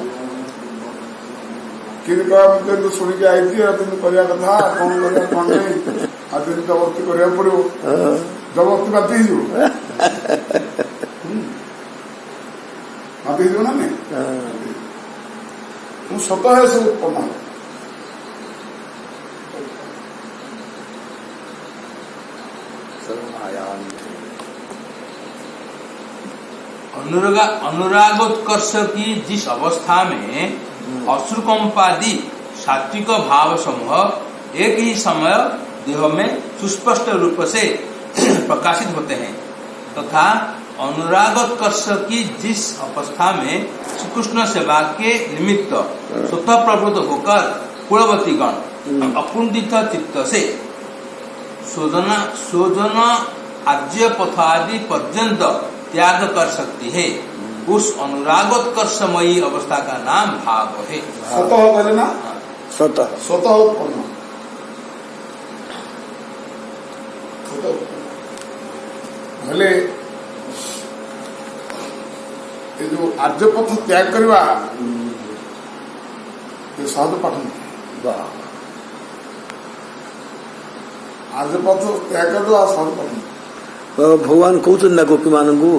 Speaker 1: କିନ୍ତୁ କହିବା ଶୁଣିକି ଆଇଛି ଏମିତି କରିବା କଥା କଣ କରିବା କଣ ନାହିଁ ଆଉ ଯଦି ଜବରଦସ୍ତି କରିବାକୁ ପଡିବ ଜବରଦସ୍ତି ବାଧ୍ୟ ହେଇଯିବ ବାଧ୍ୟ ହେଇଯିବ ନା ନାଇଁ ମୁଁ ସ୍ୱତଃ ସବୁ ଉତ୍ପନ୍ନ ହେବ
Speaker 3: अनुरागोत्कर्ष की जिस अवस्था में अश्रुकंपादि सात्विक भाव समूह एक ही समय देह में सुस्पष्ट रूप से प्रकाशित होते हैं तथा अनुरागोत्कर्ष की जिस अवस्था में श्री कृष्ण सेवा के निमित्त स्वतः प्रवृत्त होकर कुलवती गण अकुंठित चित्त से सोजन आज्य पथ आदि पर्यंत त्याग कर सकती है उस अनुरागोत्कर्षमयी अवस्था का नाम भाव है।
Speaker 1: स्वतः बोले ना,
Speaker 2: स्वतः
Speaker 1: स्वतः उत्पन्न हेले ये जो आर्यपथ त्याग करवा ये सहज पाठ नहीं। आर्यपथ त्याग कर दो सहज पाठ नहीं।
Speaker 2: भगवान कहते ना गोपी मान को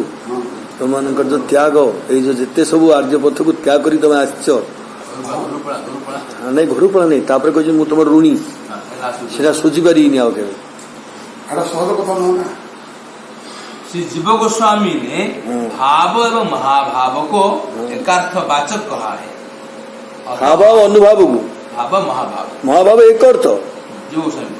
Speaker 2: तुम जो त्याग ये जो जिते सब आर्यपथ को त्याग करी तुम आस नहीं घर पड़ा नहीं तापर कह तुम ऋणी से सुझी पारि आउ के
Speaker 1: सहज कथा नुह ना।
Speaker 3: श्री जीव गोस्वामी ने भाव एवं महाभाव को एकार्थ वाचक कहा है।
Speaker 2: भाव अनुभाव को
Speaker 3: भाव महाभाव
Speaker 2: महाभाव एक अर्थ
Speaker 3: जीव गोस्वामी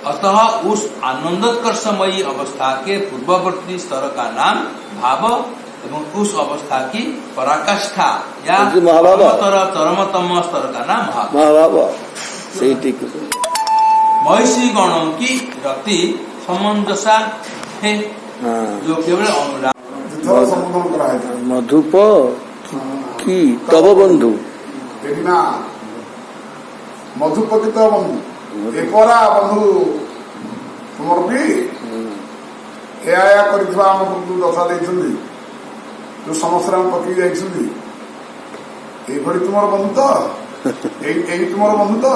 Speaker 3: अतः उस आनंदोत्कर्षमयी अवस्था के पूर्ववर्ती स्तर का नाम भाव एवं उस अवस्था की पराकाष्ठा या चरमतम स्तर का नाम
Speaker 2: महाभाव सही ठीक।
Speaker 3: महिषी गणों की रति समंजसा है जो केवल अनुराग
Speaker 2: मधुप की तब बंधु
Speaker 1: मधुप की तब बंधु एकरा बंधु तुमर भी या दशा दे जो समस्या पकई जा तुम बंधु तो यही तुम बंधु तो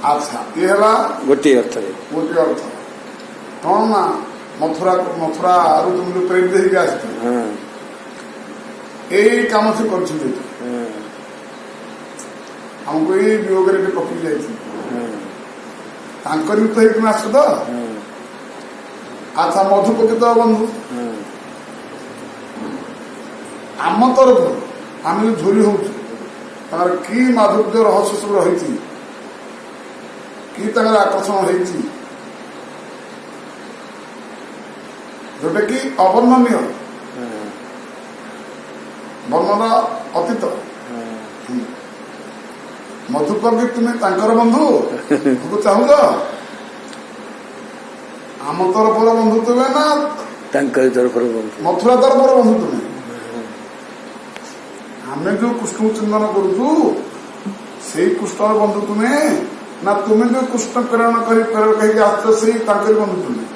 Speaker 1: अच्छा ये है
Speaker 2: गोटे अर्थ
Speaker 1: कौन ना मथुरा मथुरा तुम जो प्रेम देखिए आस यही कम से कर हमको ये वियोग पकई जा तुम आस तो अच्छा मधुपति तो बंधु आम तरफ आम जो झोली हो कि माधुर्य रहस्य सब रही कि आकर्षण होती जोटा कि अवर्णनीय वर्णन अतीत मधुपर्गी तुम्हें बंधु चाहूच आम तरफर बंधु तुम्हें ना मथुरा तरफर बंधु तुम्हें आम जो कृष्ण चिंतन करुचु से कृष्ण बंधु तुम्हें ना तुम्हें जो कृष्ण प्रेरण कही आस से बंधु तुम्हें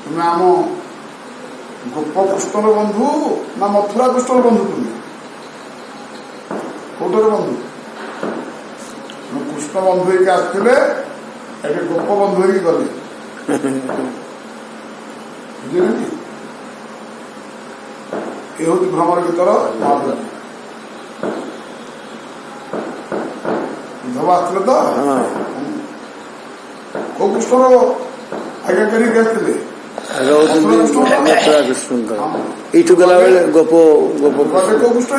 Speaker 1: तुम्हें आम गोप कृष्ण बंधु ना मथुरा कृष्ण बंधु तुम्हें कौटर बंधु कृष्ण बंधु होगी आसते गोप बंधु होगी गले बुझे ये हूँ भ्रमर गीतर धब आसते तो कौ कृष्ण आज्ञा कर
Speaker 2: यू गला बेले गोप गोप
Speaker 1: कौ कृष्ण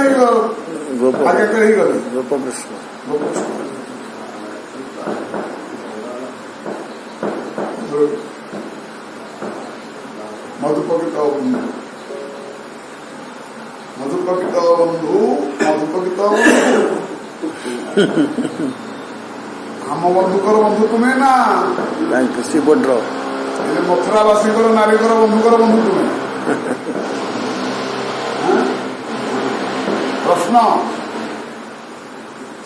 Speaker 2: गोप
Speaker 1: आज्ञा कर गले
Speaker 2: गोप कृष्ण
Speaker 1: मधुपकित बंधु मधुपकित बंधु मधुपकित आम बंधुकर बंधु तुम्हें ना
Speaker 2: श्रीपड्र
Speaker 1: मथुरावासी नारीकर बंधुकर बंधु तुम्हें प्रश्न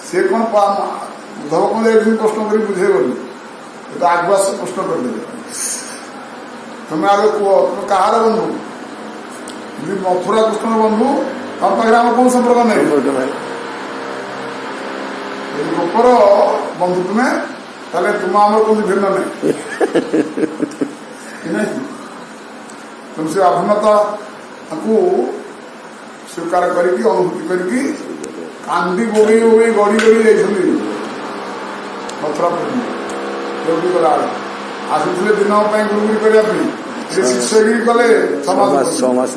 Speaker 1: सी कौन उद्धव को जाए प्रश्न कर बुझेबनी तो आगुआ से प्रश्न करदे तुम्हें आगे कह तुम कहार बंधु मथुरा कृष्ण बंधु तुम पाखे आम कौन संपर्क नहीं गोपर बंधु तुम्हें ताले तुम आम कौन भिन्न नहीं तुम से अभिन्नता को स्वीकार करके अनुभूति करके कांदी बोगे बोगे गड़ी गड़ी जाइए मथुरा गला आसुले दिन गुरुगिरी करने शिष्यगिरी कले 6 मास
Speaker 2: 6 मास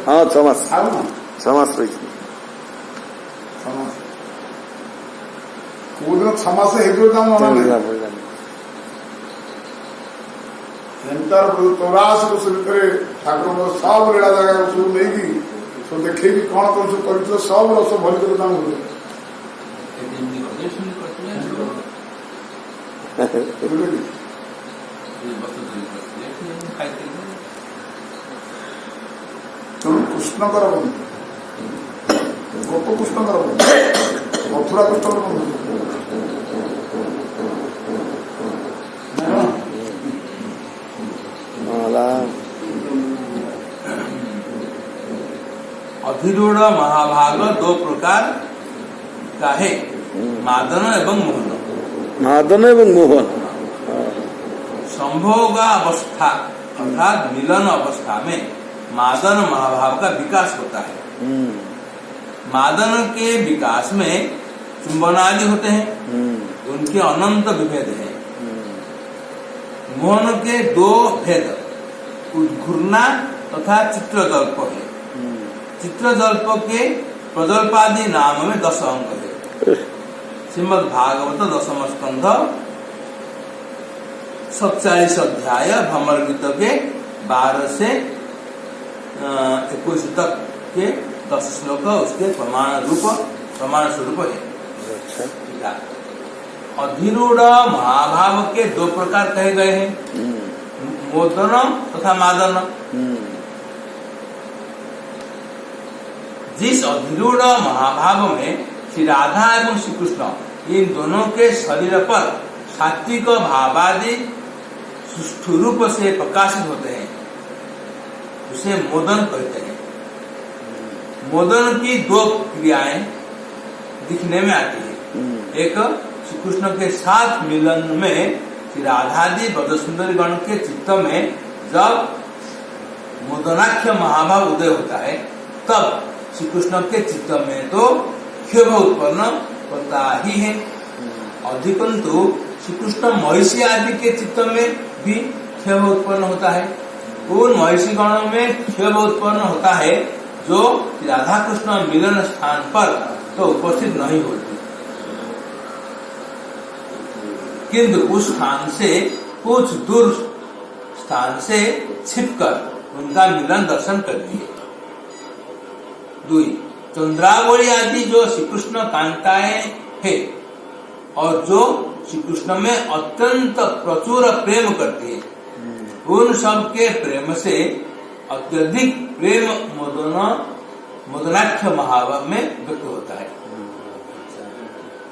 Speaker 2: हाँ 6 मास 6 मास रही
Speaker 1: कोदिन 6 मास एंतार 84 वर्ष भितर ठाकुर सब लीला जगह सब नहीं सब देखे कौन कौन सब कर सब रस भरी कर कृष्णकर बंधु गोप कृष्णकर बंधु मथुरा कृष्णकर बंधु
Speaker 3: अधिरूढ़ महाभाग 2 प्रकार का है, मादन एवं मोहन।
Speaker 2: मादन एवं मोहन
Speaker 3: संभोग अवस्था अर्थात मिलन अवस्था में मादन महाभाव का विकास होता है। मादन के विकास में चुंबन आदि होते हैं, उनके अनंत विभेद है। मोहन के 2 भेद उद्घूर्णा तथा चित्रजल्प है। चित्रजल्प के प्रजल्पादि नाम में 10 अंग है। श्रीमद् भागवत 10म स्कंध 47 अध्याय भ्रमर गीत के 12 से 21 तक के 10 श्लोक उसके प्रमाण स्वरूप है। अधिरूढ़ महाभाव के 2 प्रकार कहे गए हैं, मोदन तथा मादन। जिस अधिरूढ़ महाभाव में श्री राधा एवं श्री कृष्ण इन दोनों के शरीर पर सात्विक भावादि सुष्ठु रूप से प्रकाशित होते हैं, उसे मोदन कहते हैं। मोदन की 2 क्रियाएं दिखने में आती है। एक श्री कृष्ण के साथ मिलन में श्री राधादि ब्रजसुंदरी गण के चित्त में जब मोदनाख्य महाभाव उदय होता है, तब श्री कृष्ण के चित्त में तो क्षोभ उत्पन्न होता ही है। अधिकंतु श्री कृष्ण महिषी आदि के चित्त में भी क्षोभ उत्पन्न होता है। उन महिषी गणों में क्षोभ उत्पन्न होता है जो राधा कृष्ण मिलन स्थान पर तो उपस्थित नहीं होती, किंतु उस स्थान से कुछ दूर स्थान से छिपकर उनका मिलन दर्शन करती है। 2 चंद्रावली आदि जो श्री कृष्ण कांताएं है और जो श्री कृष्ण में अत्यंत प्रचुर प्रेम करती है, उन सब के प्रेम से अत्यधिक प्रेम मोदनाख्य महाभाव में व्यक्त होता है।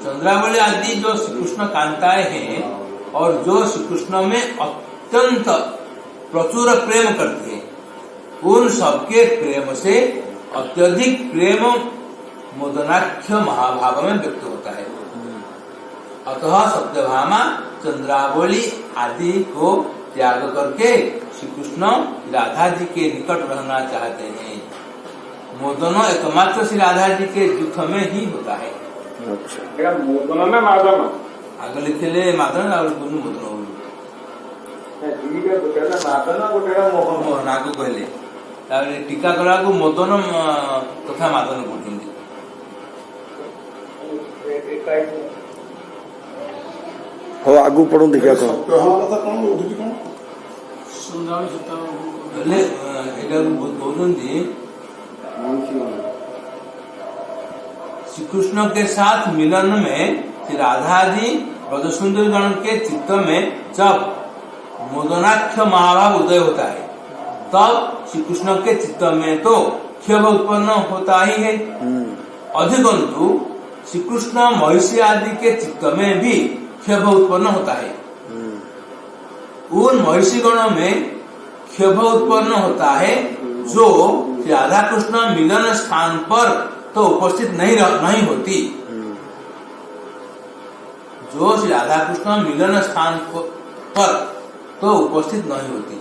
Speaker 3: चंद्रावली आदि जो श्री कृष्ण कांताएं हैं और जो श्री कृष्ण में अत्यंत प्रचुर प्रेम करती है, उन सबके प्रेम से अत्यधिक प्रेम मोदनाख्य महाभाव में व्यक्त होता है। अतः सत्यभामा चंद्रावली आदि को त्याग करके श्री कृष्ण राधा जी के निकट रहना चाहते हैं। मोदन एकमात्र श्री राधा जी के युद्ध में ही होता है।
Speaker 2: अच्छा,
Speaker 4: मोदन ना मादन
Speaker 3: आगे लिखले मादन और दोनों मोदन मोहन आगे कहले टीका करा को मोदन तथा मादन कहते
Speaker 2: हो। आगू पढ़ो देखिए कौन
Speaker 3: श्री कृष्ण के साथ मिलन में श्री राधा जी ब्रजसुंदरी गण के चित्त में जब मोदनाख्य महाभाव उदय होता है, तब श्री कृष्ण के चित्त में तो क्षोभ उत्पन्न होता ही है। अधिकंतु श्री कृष्ण महिषी आदि के चित्त में भी क्षोभ उत्पन्न होता है। उन महिषी गणों में क्षोभ उत्पन्न होता है जो राधा कृष्ण मिलन स्थान पर तो उपस्थित नहीं होती, जो श्री राधा कृष्ण मिलन स्थान पर तो उपस्थित नहीं होती,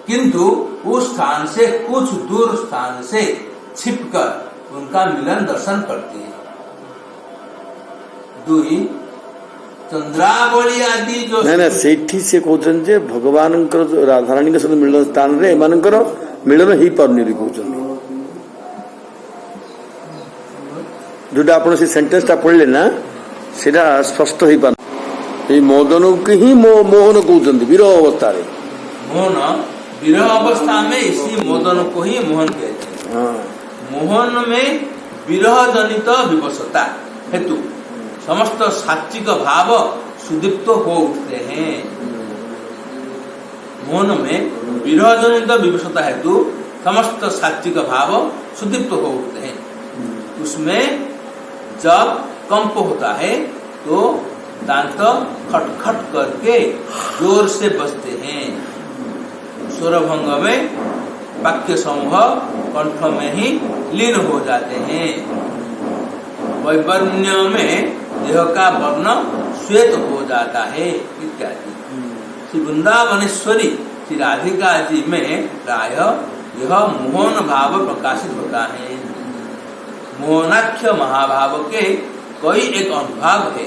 Speaker 3: किंतु उस स्थान से कुछ दूर स्थान से छिपकर उनका मिलन दर्शन करती है। 2 चंद्रावली आदि जो
Speaker 2: ना सेठी से कहते जे भगवान राधाराणी सहित मिलन स्थान रे एमानकर मिलन ही पारनी भी कहते जोटा आप सेंटेंस टा पढ़ले ना सेटा स्पष्ट हो पार मोदन को ही मोहन कहते विरह अवस्था रे
Speaker 3: मोहन विरह अवस्था में इसी मोदन को ही मोहन कहते हैं। मोहन में विरह जनित विवशता हेतु समस्त सात्विक भाव सुदीप्त हो उठते हैं। मोहन में विरह जनित विवशता हेतु समस्त सात्विक भाव सुदीप्त हो उठते हैं। उसमें जब कंप होता है तो दांत खटखट करके जोर से बजते हैं। स्वरभंग में वाक्य समूह कंठ में ही लीन हो जाते हैं। वैवर्ण्य में देह का वर्ण श्वेत हो जाता है इत्यादि। श्री वृंदावनेश्वरी श्री राधिका जी में प्राय यह मोहन भाव प्रकाशित होता है। मोहनाख्य महाभाव के कई एक अनुभाव है।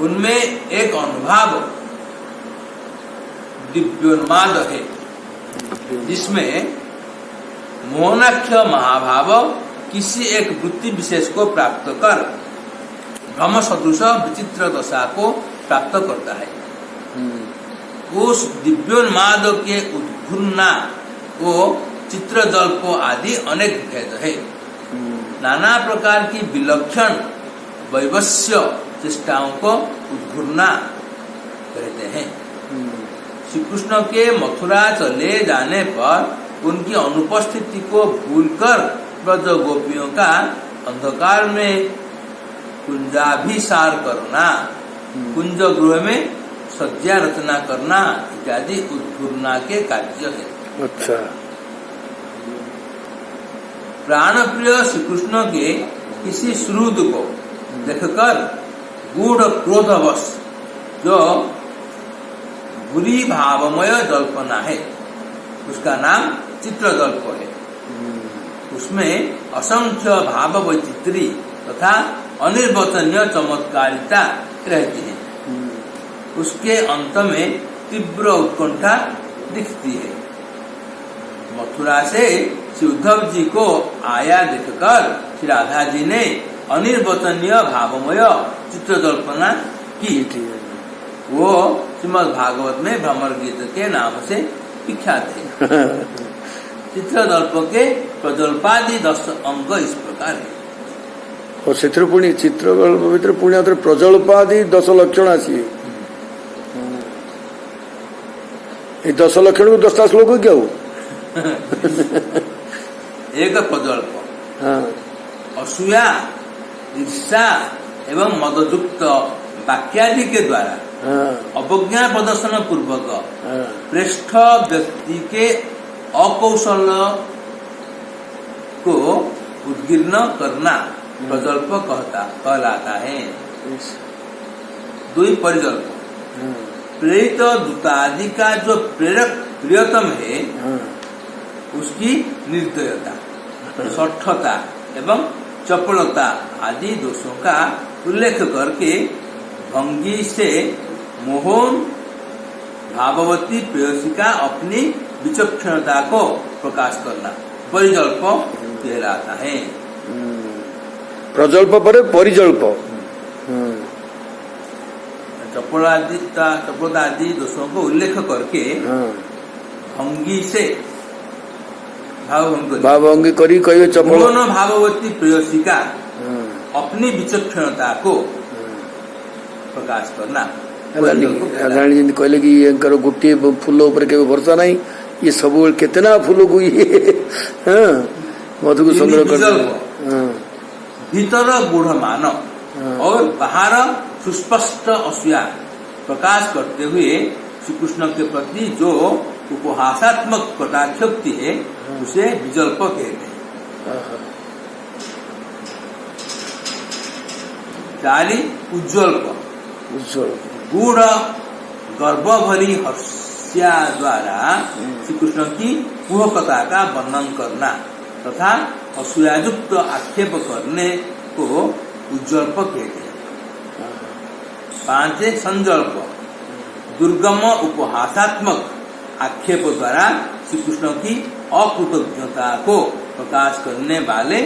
Speaker 3: उनमें एक अनुभाव दिव्योन्माद है जिसमें मोहनाख्य महाभाव किसी एक वृत्ति विशेष को प्राप्त कर भ्रम सदृश विचित्र दशा को प्राप्त करता है। उस दिव्योन्माद के उद्घूर्णा को चित्रजल्प आदि अनेक भेद है। नाना प्रकार की विलक्षण वैवस्य चेष्टाओं को उद्घूर्णा कहते हैं। श्री कृष्ण के मथुरा चले जाने पर उनकी अनुपस्थिति को भूलकर ब्रज गोपियों का अंधकार में कुंजाभिसार करना, कुंज गृह में सज्जा रचना करना इत्यादि उद्घूर्णा के कार्य है।
Speaker 2: अच्छा।
Speaker 3: प्राण प्रिय श्री कृष्ण के किसी श्रुद को देखकर गूढ़ क्रोधवश जो बुरी भावमय जल्पना है उसका नाम चित्रजल्प है। उसमें असंख्य भाव वैचित्री तथा अनिर्वचनीय चमत्कारिता रहती है। उसके अंत में तीव्र उत्कंठा दिखती है। मथुरा से श्री उद्धव जी को आया देखकर श्री राधा जी ने अनिर्वचनीय भावमय चित्रजल्पना की। वो श्रीमद् भागवत में भ्रमर गीत के नाम से विख्यात है। चित्रजल्प के प्रजल्पादि 10 अंग इस प्रकार है।
Speaker 2: और चित्र पुणी चित्रकल्प भीतर पुणी प्रजल्पादि 10 लक्षण आसी 10 लक्षण को 10टा श्लोक क्या हो?
Speaker 3: एक प्रजल्प असूया ईर्षा एवं मदयुक्त वाक्यादि के द्वारा अवज्ञा प्रदर्शन पूर्वक श्रेष्ठ व्यक्ति के अकौशल को उद्गीर्ण करना प्रजल्प कहलाता है। 2 परिजल्प प्रेरित दूतादि का जो प्रेरक प्रियतम है उसकी निर्दयता, सठता एवं चपलता आदि दोषों का उल्लेख करके भंगी से मोहन भाववती प्रेयसी का अपनी विचक्षणता को प्रकाश करना परिजल्प कहलाता है।
Speaker 2: प्रजल्प पर परिजल्प
Speaker 3: चपलादि दोषों को उल्लेख करके भंगी से
Speaker 2: भावभंगी करी कहिए
Speaker 3: मोहन भाववती प्रेयसी का अपनी विचक्षणता को प्रकाश करना।
Speaker 2: राधाराणी जी कहले कि गोटे फूल उपर के भरोसा नहीं, ये सब कितना फूल को ये मधु को संग्रह कर
Speaker 3: भीतर गूढ़ मान और बाहर सुस्पष्ट असूया प्रकाश करते हुए श्री कृष्ण के प्रति जो उपहासात्मक कटाक्षोक्ति है उसे विजल्प कहते हैं। 4 उज्ज्वल्प गूढ़ गर्भ भरी हर्ष्या द्वारा श्री कृष्ण की कुहकता का वर्णन करना तथा असूयायुक्त आक्षेप करने को उज्ज्वल्प कहते हैं। पांचे संजल्प दुर्गम उपहासात्मक आक्षेप द्वारा श्री कृष्ण की अकृतज्ञता को प्रकाश करने वाले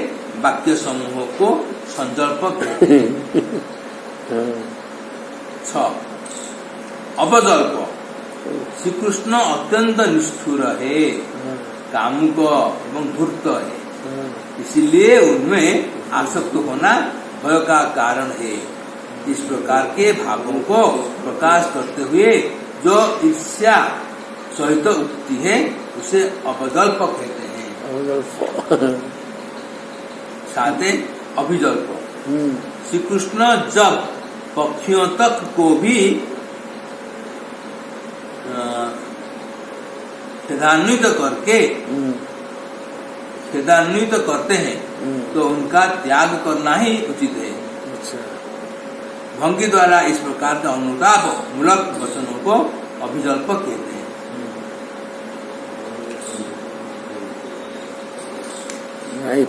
Speaker 3: वाक्य समूह को संजल्प कहते हैं। 6 अवजल्प श्री कृष्ण अत्यंत निष्ठुर है, कामुक एवं धूर्त है, इसलिए उनमें आसक्त होना भय का कारण है। इस प्रकार के भावों को प्रकाश करते हुए जो ईर्ष्या सहित उक्ति है उसे अपजल्प कहते हैं। 7 अभिजल्प श्री कृष्ण जब पक्षियों तक को भी खेदान्वित करते हैं तो उनका त्याग करना ही उचित है। भंगी द्वारा इस प्रकार का अनुताप मूलक वचनों को अभिजल्प कहते हैं।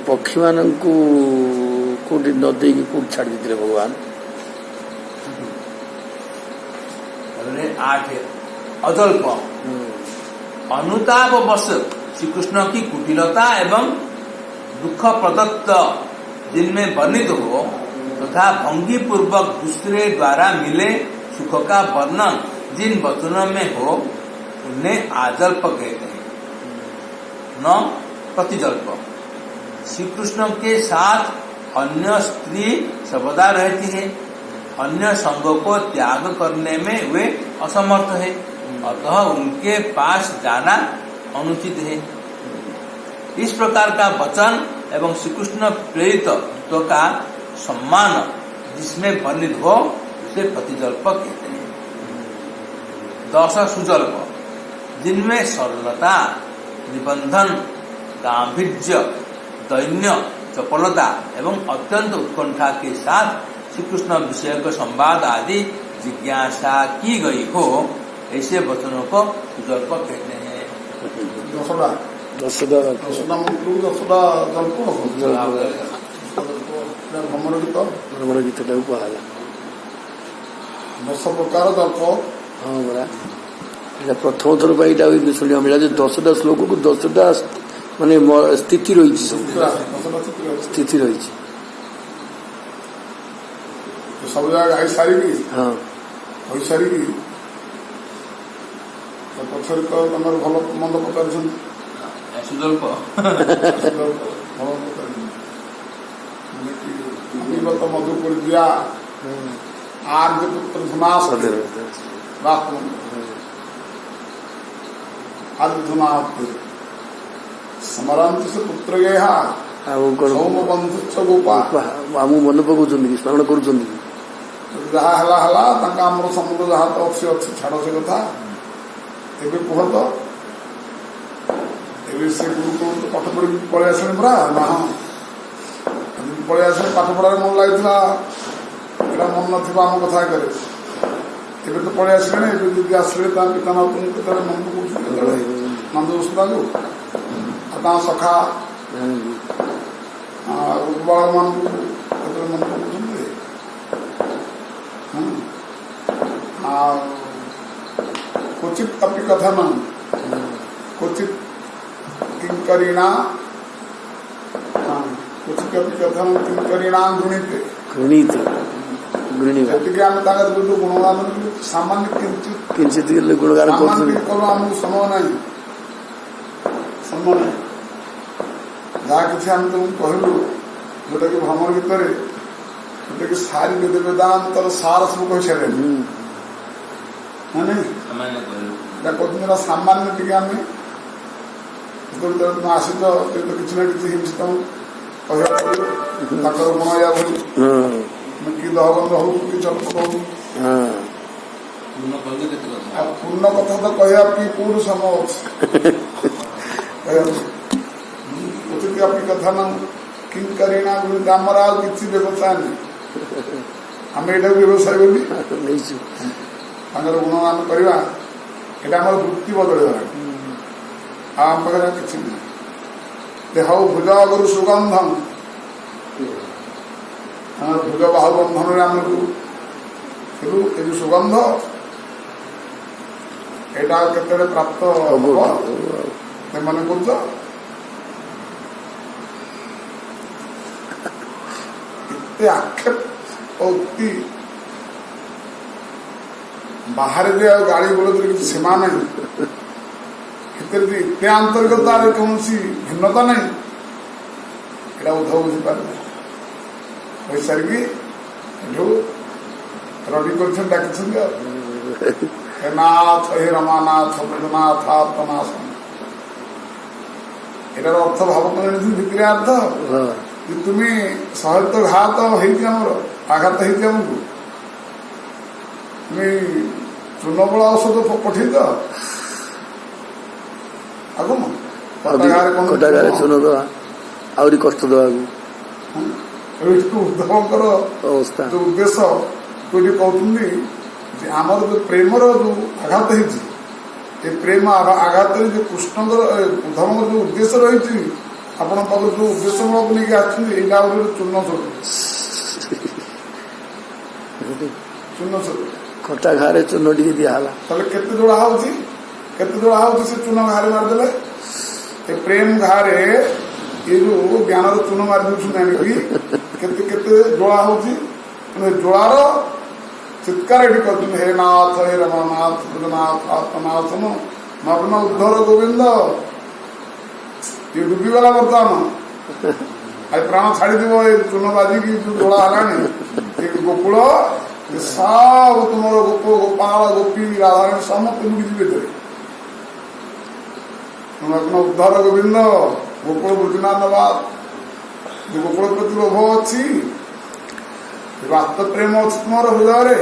Speaker 2: पक्षी मान को नदी की कौट छाड़ देते भगवान।
Speaker 3: 8 अजल्प अनुताप वश श्री कृष्ण की कुटिलता एवं दुख प्रदत्त जिनमें वर्णित हो तथा भंगी पूर्वक दूसरे द्वारा मिले सुख का वर्णन जिन वचनों में हो उन्हें आजल्प कहते हैं। 9 प्रतिजल्प श्री कृष्ण के साथ अन्य स्त्री सर्वदा रहती है, अन्य संगों को त्याग करने में वे असमर्थ है, अतः उनके पास जाना अनुचित है। इस प्रकार का वचन एवं श्री कृष्ण प्रेरित तो का सम्मान जिसमें वर्णित हो उसे प्रतिजल्प कहते हैं। 10 सुजल्प जिनमें सरलता, निबंधन, गांभीर्य, दैन्य, चपलता एवं अत्यंत उत्कंठा के साथ श्री कृष्ण विषय को संवाद आदि जिज्ञासा की गई हो ऐसे वचनों को सुजल्प कहते हैं।
Speaker 1: 10ଟା ମନ୍ତ୍ରକୁ 10ଟା ଭ୍ରମର ଗୀତଟାକୁ କୁହାଗଲା। 10 ପ୍ରକାର ଜଳ୍ପ।
Speaker 2: ହଁ ପରା ଏଇଟା ପ୍ରଥମ ଥର ପାଇଁ ଏଇଟା ଶୁଣିବାକୁ ମିଳିଲା ଯେ 10ଟା ଶ୍ଲୋକକୁ 10ଟା ମାନେ ସ୍ଥିତି ରହିଛି, ସ୍ଥିତି ରହିଛି।
Speaker 1: ସବୁ ଜାଗା ଗାଇ ସାରିକି କହିସାରିକି ପଛରେ ତ ତମର ଭଲ ମନ୍ଦ ପଚାରୁଛନ୍ତି
Speaker 3: ସୁଜଲ୍ପ
Speaker 1: ମଧୁପୁର ଦିଆ आर्ज पुत्र धुनास आर्ज धुनाथ स्मरंत से पुत्र सौम बंधु गोपा
Speaker 2: आमु मन पकाउछ स्मरण करुँच
Speaker 1: जहाँ हला आमर समुद्र जहाँ तो अच्छी अच्छी छाड़ से कथा एवं कह तो से गुरुकुल तो पाठ पढ़ी पलि आस परा ना पलि आस पाठ पढ़ार मन लगी मन न आम कथा करे एवं तो पलि आसले जब आसले पिता माता मन पकाउछ नंद सुधा को सखा बाल मान मन पकाउछ क्वचित अपि कथन क्वचित किंकरीणा क्वचित अपि कथन किंकरीणा गृणीते गुणगान सामान्य
Speaker 2: किंचित गुणगान
Speaker 1: आमको समय ना समय जहाँ कि आम तुमको कहलु जोटा कि भ्रमण भितर जोटा कि सारी वेद वेदांतर सार सब कही सारे कहते सामान्य टी आम तुम आसित किसी ना कि हिंसित कहवा पड़ो गुण या बोली कि दहबंध हो कि चलप कहूँ पूर्ण कथा तो कहवा कौन समय अच्छी अपनी कथा न किंकरीणा आमर आ कि व्यवसाय नहीं आम यहाँ व्यवसाय बोली गुणगान करवा यहाँ आम वृत्ति बदल आम पाखे कि देह भुज गुरु सुगंधम भुज बाहु बंधन आमको କିନ୍ତୁ ଏ ଯୋଉ ସୁଗନ୍ଧ ଏଇଟା କେତେବେଳେ ପ୍ରାପ୍ତ ହବ ସେମାନେ କରୁଛ ଏତେ ଆକ୍ଷେପ ଉକ୍ତି ବାହାରେ ବି ଆଉ ଗାଳି ଗୋଳରେ କିଛି ସୀମା ନାହିଁ ଭିତରେ ବି ଏତେ ଆନ୍ତରିକତାରେ କୌଣସି ଭିନ୍ନତା ନାହିଁ ଏଇଟା ଉଦ୍ଧବ ବୁଝିପାରିଲେ କହିସାରିକି ଏଠୁ ରଡି କରିଛନ୍ତି ଡାକିଛନ୍ତି ଆଉ हे नाथ हे रमानाथ ब्रजनाथ आत्मनाथ এটার অর্থ ভাব ভিতরে অর্থ যে তুমি সহজ ঘাত হয়েছি আমার আঘাত হয়েছি আমাকে তুমি চূর্ণবଳ ଔଷଧ ପଠେଇଛ ଆଗକୁ
Speaker 2: କଟାଗାରେ ଚୂନ ଦେବା ଆହୁରି କଷ୍ଟ ଦେବାକୁ
Speaker 1: ଉଦ୍ଧବଙ୍କର
Speaker 2: ଅବସ୍ଥା
Speaker 1: ଯୋଉ ଉଦ୍ଦେଶ୍ୟ କୋଉଠି କହୁଛନ୍ତି ଯେ ଆମର ଯୋଉ ପ୍ରେମର ଯୋଉ ଆଘାତ ହେଇଛି ଏ ପ୍ରେମ ଆଘାତରେ ଯୋଉ କୃଷ୍ଣଙ୍କର ଉଦ୍ଧବଙ୍କର ଯୋଉ ଉଦ୍ଦେଶ୍ୟ ରହିଛି ଆପଣଙ୍କ ପାଖରେ ଯୋଉ ଉଦ୍ଦେଶ୍ୟ ମୂଳକ ନେଇକି ଆସିଛନ୍ତି ଏଇଟା ଗୋଟେ ଚୂର୍ଣ୍ଣ ସ୍ୱରୂପ
Speaker 2: କଟା ଘାରେ ଚୂନ ଟିକେ ଦିଆହେଲା
Speaker 1: ତାହେଲେ କେତେ ଯୋଡା ହଉଛି ସେ ଚୂନ ଘାରେ ମାରିଦେଲେ ଏ ପ୍ରେମ ଘାରେ ଏ ଯୋଉ ଜ୍ଞାନର ଚୂନ ମାରି ଦଉଛନ୍ତି ଆଣିକି କେତେ କେତେ ଯୋଳା ହଉଛି ଯୋଳାର ଚିତ୍କାର ଏଠି କରୁଛନ୍ତି ହେ ନାଥ ହେ ରମାନାଥ ବୁଦ୍ଧନାଥ ଆତ୍ମନାଥ ମଗ୍ନ ଉଦ୍ଧର ଗୋବିନ୍ଦ ଇଏ ଡୁବିଗଲା ବର୍ତ୍ତମାନ ଆଜି ପ୍ରାଣ ଛାଡିଯିବ ଏ ଚୂନ ବାଜିକି ଯୋଉ ଯୋଳା ହେଲାଣି ଏ ଗୋକୁଳ ସବୁ ତୁମର ଗୋପ ଗୋପାଳ ଗୋପୀ ରାଧାରାଣୀ ସମସ୍ତେ ଲୁଟିଯିବେ ଏଥିରେ ମଗ୍ନ ଉଦ୍ଧର ଗୋବିନ୍ଦ ଗୋକୁଳ ବୁଝୁନାଥ ବାଦ ଯେ ଗୋକୁଳ ପ୍ରତି ଲୋଭ ଅଛି ବାସ୍ତବ ପ୍ରେମ ଅଛି ତୁମର ହୃଦୟରେ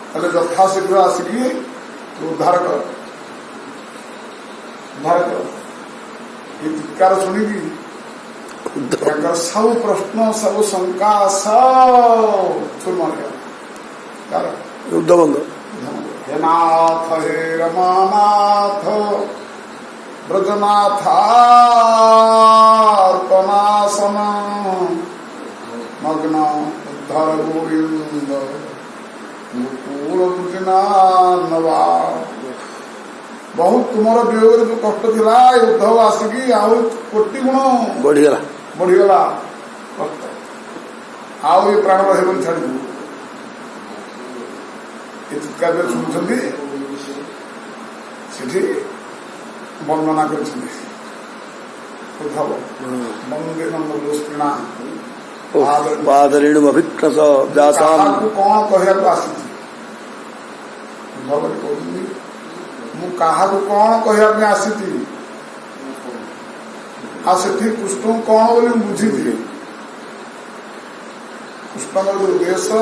Speaker 1: ତାହେଲେ ଯଥାଶୀଘ୍ର ଆସିକି ଉଦ୍ଧାର କର ଏ ଚିତ୍କାର ଶୁଣିକି ତାଙ୍କର ସବୁ ପ୍ରଶ୍ନ ସବୁ ଶଙ୍କା ସବୁ
Speaker 2: ଉଦ୍ଧବଙ୍କ
Speaker 1: ହେ ନାଥ ହେ ରମାନାଥ ବ୍ରଜନାଥାର୍ପଣାସନ ମଗ୍ନ ଉଦ୍ଧର ଗୋବିନ୍ଦ ଗୋକୁଳ ବୁଝିନାନବା ବହୁତ ତୁମର ବିୟୋଗରେ ଯୋଉ କଷ୍ଟ ଥିଲା ଏ ଉଦ୍ଧବ ଆସିକି ଆଉ କୋଟି ଗୁଣ ବଢିଗଲା କଷ୍ଟ ଆଉ ଏ ପ୍ରାଣ ରହିବନି ଛାଡିଯିବ ଏ ଚିତ୍କାର ଶୁଣୁଛନ୍ତି ସେଠି ବର୍ଣ୍ଣନା କରିଛନ୍ତି ଉଦ୍ଧବ ବନ୍ଦେ ନନ୍ଦୋସ୍ତିଣା
Speaker 2: ପାଦରେଣୁମଭିକ୍ନସ
Speaker 1: କାହାକୁ କଣ କହିବାକୁ ଆସିଛି ଉଦ୍ଧବରେ କହୁଛନ୍ତି ମୁଁ କାହାକୁ କଣ କହିବା ପାଇଁ ଆସିଛି ଆଉ ସେଠି କୃଷ୍ଣଙ୍କୁ କଣ ବୋଲି ମୁଁ ବୁଝିଲି କୃଷ୍ଣଙ୍କର ଯୋଉ ଉଦ୍ଦେଶ୍ୟ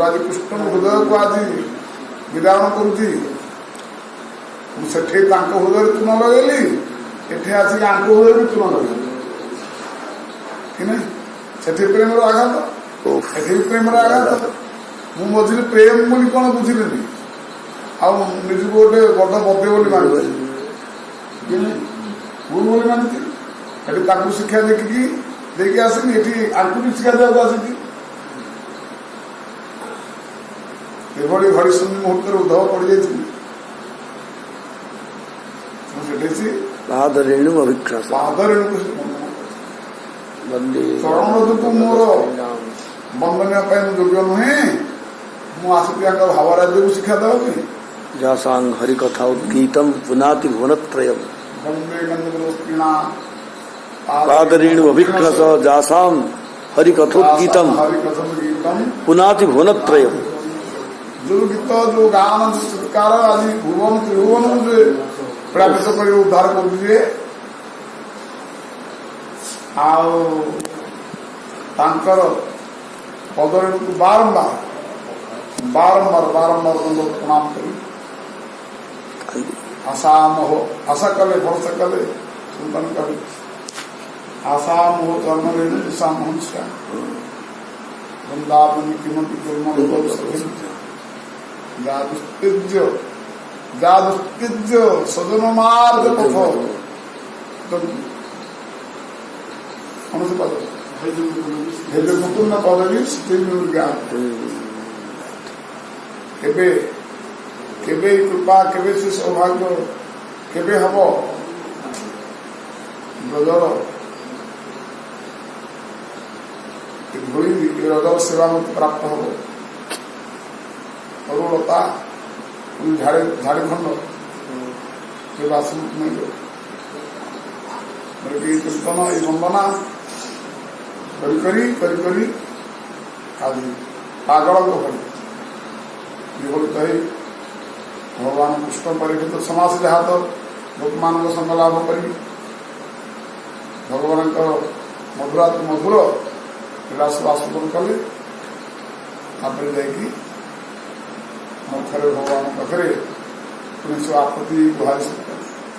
Speaker 1: ଆଜି କୃଷ୍ଣଙ୍କ ହୃଦୟକୁ ଆଜି ବିଦାରଣ କରୁଛି ମୁଁ ସେଠି ତାଙ୍କ ହୃଦୟରେ ଚୂନ ଲଗେଇଲି ଏଠି ଆସିକି ଆଙ୍କ ହୃଦୟରେ ବି ଚୂନ ଲଗେଇଲି କି ନାହିଁ ସେଠି ପ୍ରେମର ଆଘାତ ଏଠି ପ୍ରେମର ଆଘାତ ମୁଁ ମଝିରେ ପ୍ରେମ ବୋଲି କଣ ବୁଝିଲିନି ଆଉ ନିଜକୁ ଗୋଟେ ବଡ ବଦ୍ୟ ବୋଲି ମାନିଛି ଭୁଲ ବୋଲି ମାନିଛି ଏଠି ତାଙ୍କୁ ଶିକ୍ଷା ଦେଇକି ଆସିନି ଏଠି ଆଙ୍କୁ ବି ଶିକ୍ଷା ଦେବାକୁ ଆସିଛି ଏଭଳି ହରିଶୂନ୍ୟ ମୁହୂର୍ତ୍ତରେ ଉଦ୍ଧବ ପଡିଯାଇଥିଲି ସେଠି
Speaker 2: ପାଦରେଣୁ ଅଭିକ୍ରାସ
Speaker 1: ଚରଣ ଯୋଗୁ ମୋର ବନ୍ଦନୀୟ ପାଇଁ ମୁଁ ଯୋଗ୍ୟ ନୁହେଁ ମୁଁ ଆସିଛି ତାଙ୍କ ଭାବରାଜ୍ୟକୁ ଶିକ୍ଷା ଦେବା ପାଇଁ
Speaker 2: ଯାସାଂ ହରିକଥା ଉଦ୍ଗୀତମ୍ ପୁନାତି ଭୁବନତ୍ରୟମ୍
Speaker 1: ବନ୍ଦେ ନନ୍ଦୋସ୍ତିଣା
Speaker 2: ପାଦରେଣୁ ଅଭିକ୍ରାସ ଯାସାଂ ହରିକଥୋଦ୍ଗୀତମ୍ ପୁନାତି ଭୁବନତ୍ରୟମ୍
Speaker 1: ଯୋଉ ଗୀତ ଯୋଉ ଗାନ ଯୋଉ ଚିତ୍କାର ଆଜି ଭୁବନ ତ୍ରିଭୁବନକୁ ଯେ ପ୍ରାପିତ କରି ଉଦ୍ଧାର କରୁଛି ଯେ ଆଉ ତାଙ୍କର ପଦରେଣୁକୁ ବାରମ୍ବାର ପ୍ରଣାମ କରି ଆଶା କଲେ ଭରସା କଲେ ଚିନ୍ତନ କଲେ ଆଶା ମୋହ ଜନ୍ମରେଣୁ ଦିଶା ମହଂସ୍ୟା ବୃନ୍ଦାବନ କିମତି ଯା ଦୁସ୍ତିର୍ଯ୍ୟ ସଜନ ମାର୍ଗ ପଥ କୌଣସି ପଦ ମୁକୁନ୍ଦ ପଦବୀ ସ୍ତ୍ରୀ ଜ୍ଞାନ केबे केबे कृपा केबे से सौभाग्य केबे हम ब्रजर धूली रजर सेवा मत प्राप्त हम तरुलता झाड़खंड के बासरूप में कीर्तन ये वंदना करी आज पागल को भली भगवान कृष्ण परिचित समाज जहाँ तो लोक मान संग लाभ करी भगवान मधुरा मधुर विलास आस्वादन कले जाकि मुखरे भगवान पाखे पुलिस आपत्ति गुहारि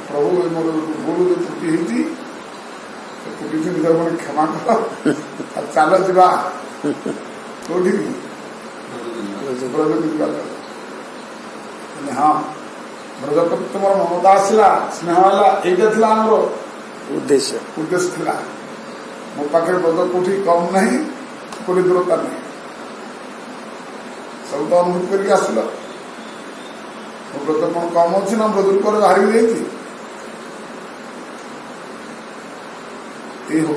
Speaker 1: प्रभु मोर भूल जो त्रुटि होती मैंने क्षमा कर चल जा कौटी हाँ ब्रजपति तुम ममता आसला स्नेह है ये आमर
Speaker 2: उद्देश्य
Speaker 1: था मो पाखे ब्रज कौटी कम नहीं कोई दूरता नहीं सब तो अनुभूति करके आसल मो ब्रज कौन कम अच्छी ना ब्रज पर बाहर भी ये हूँ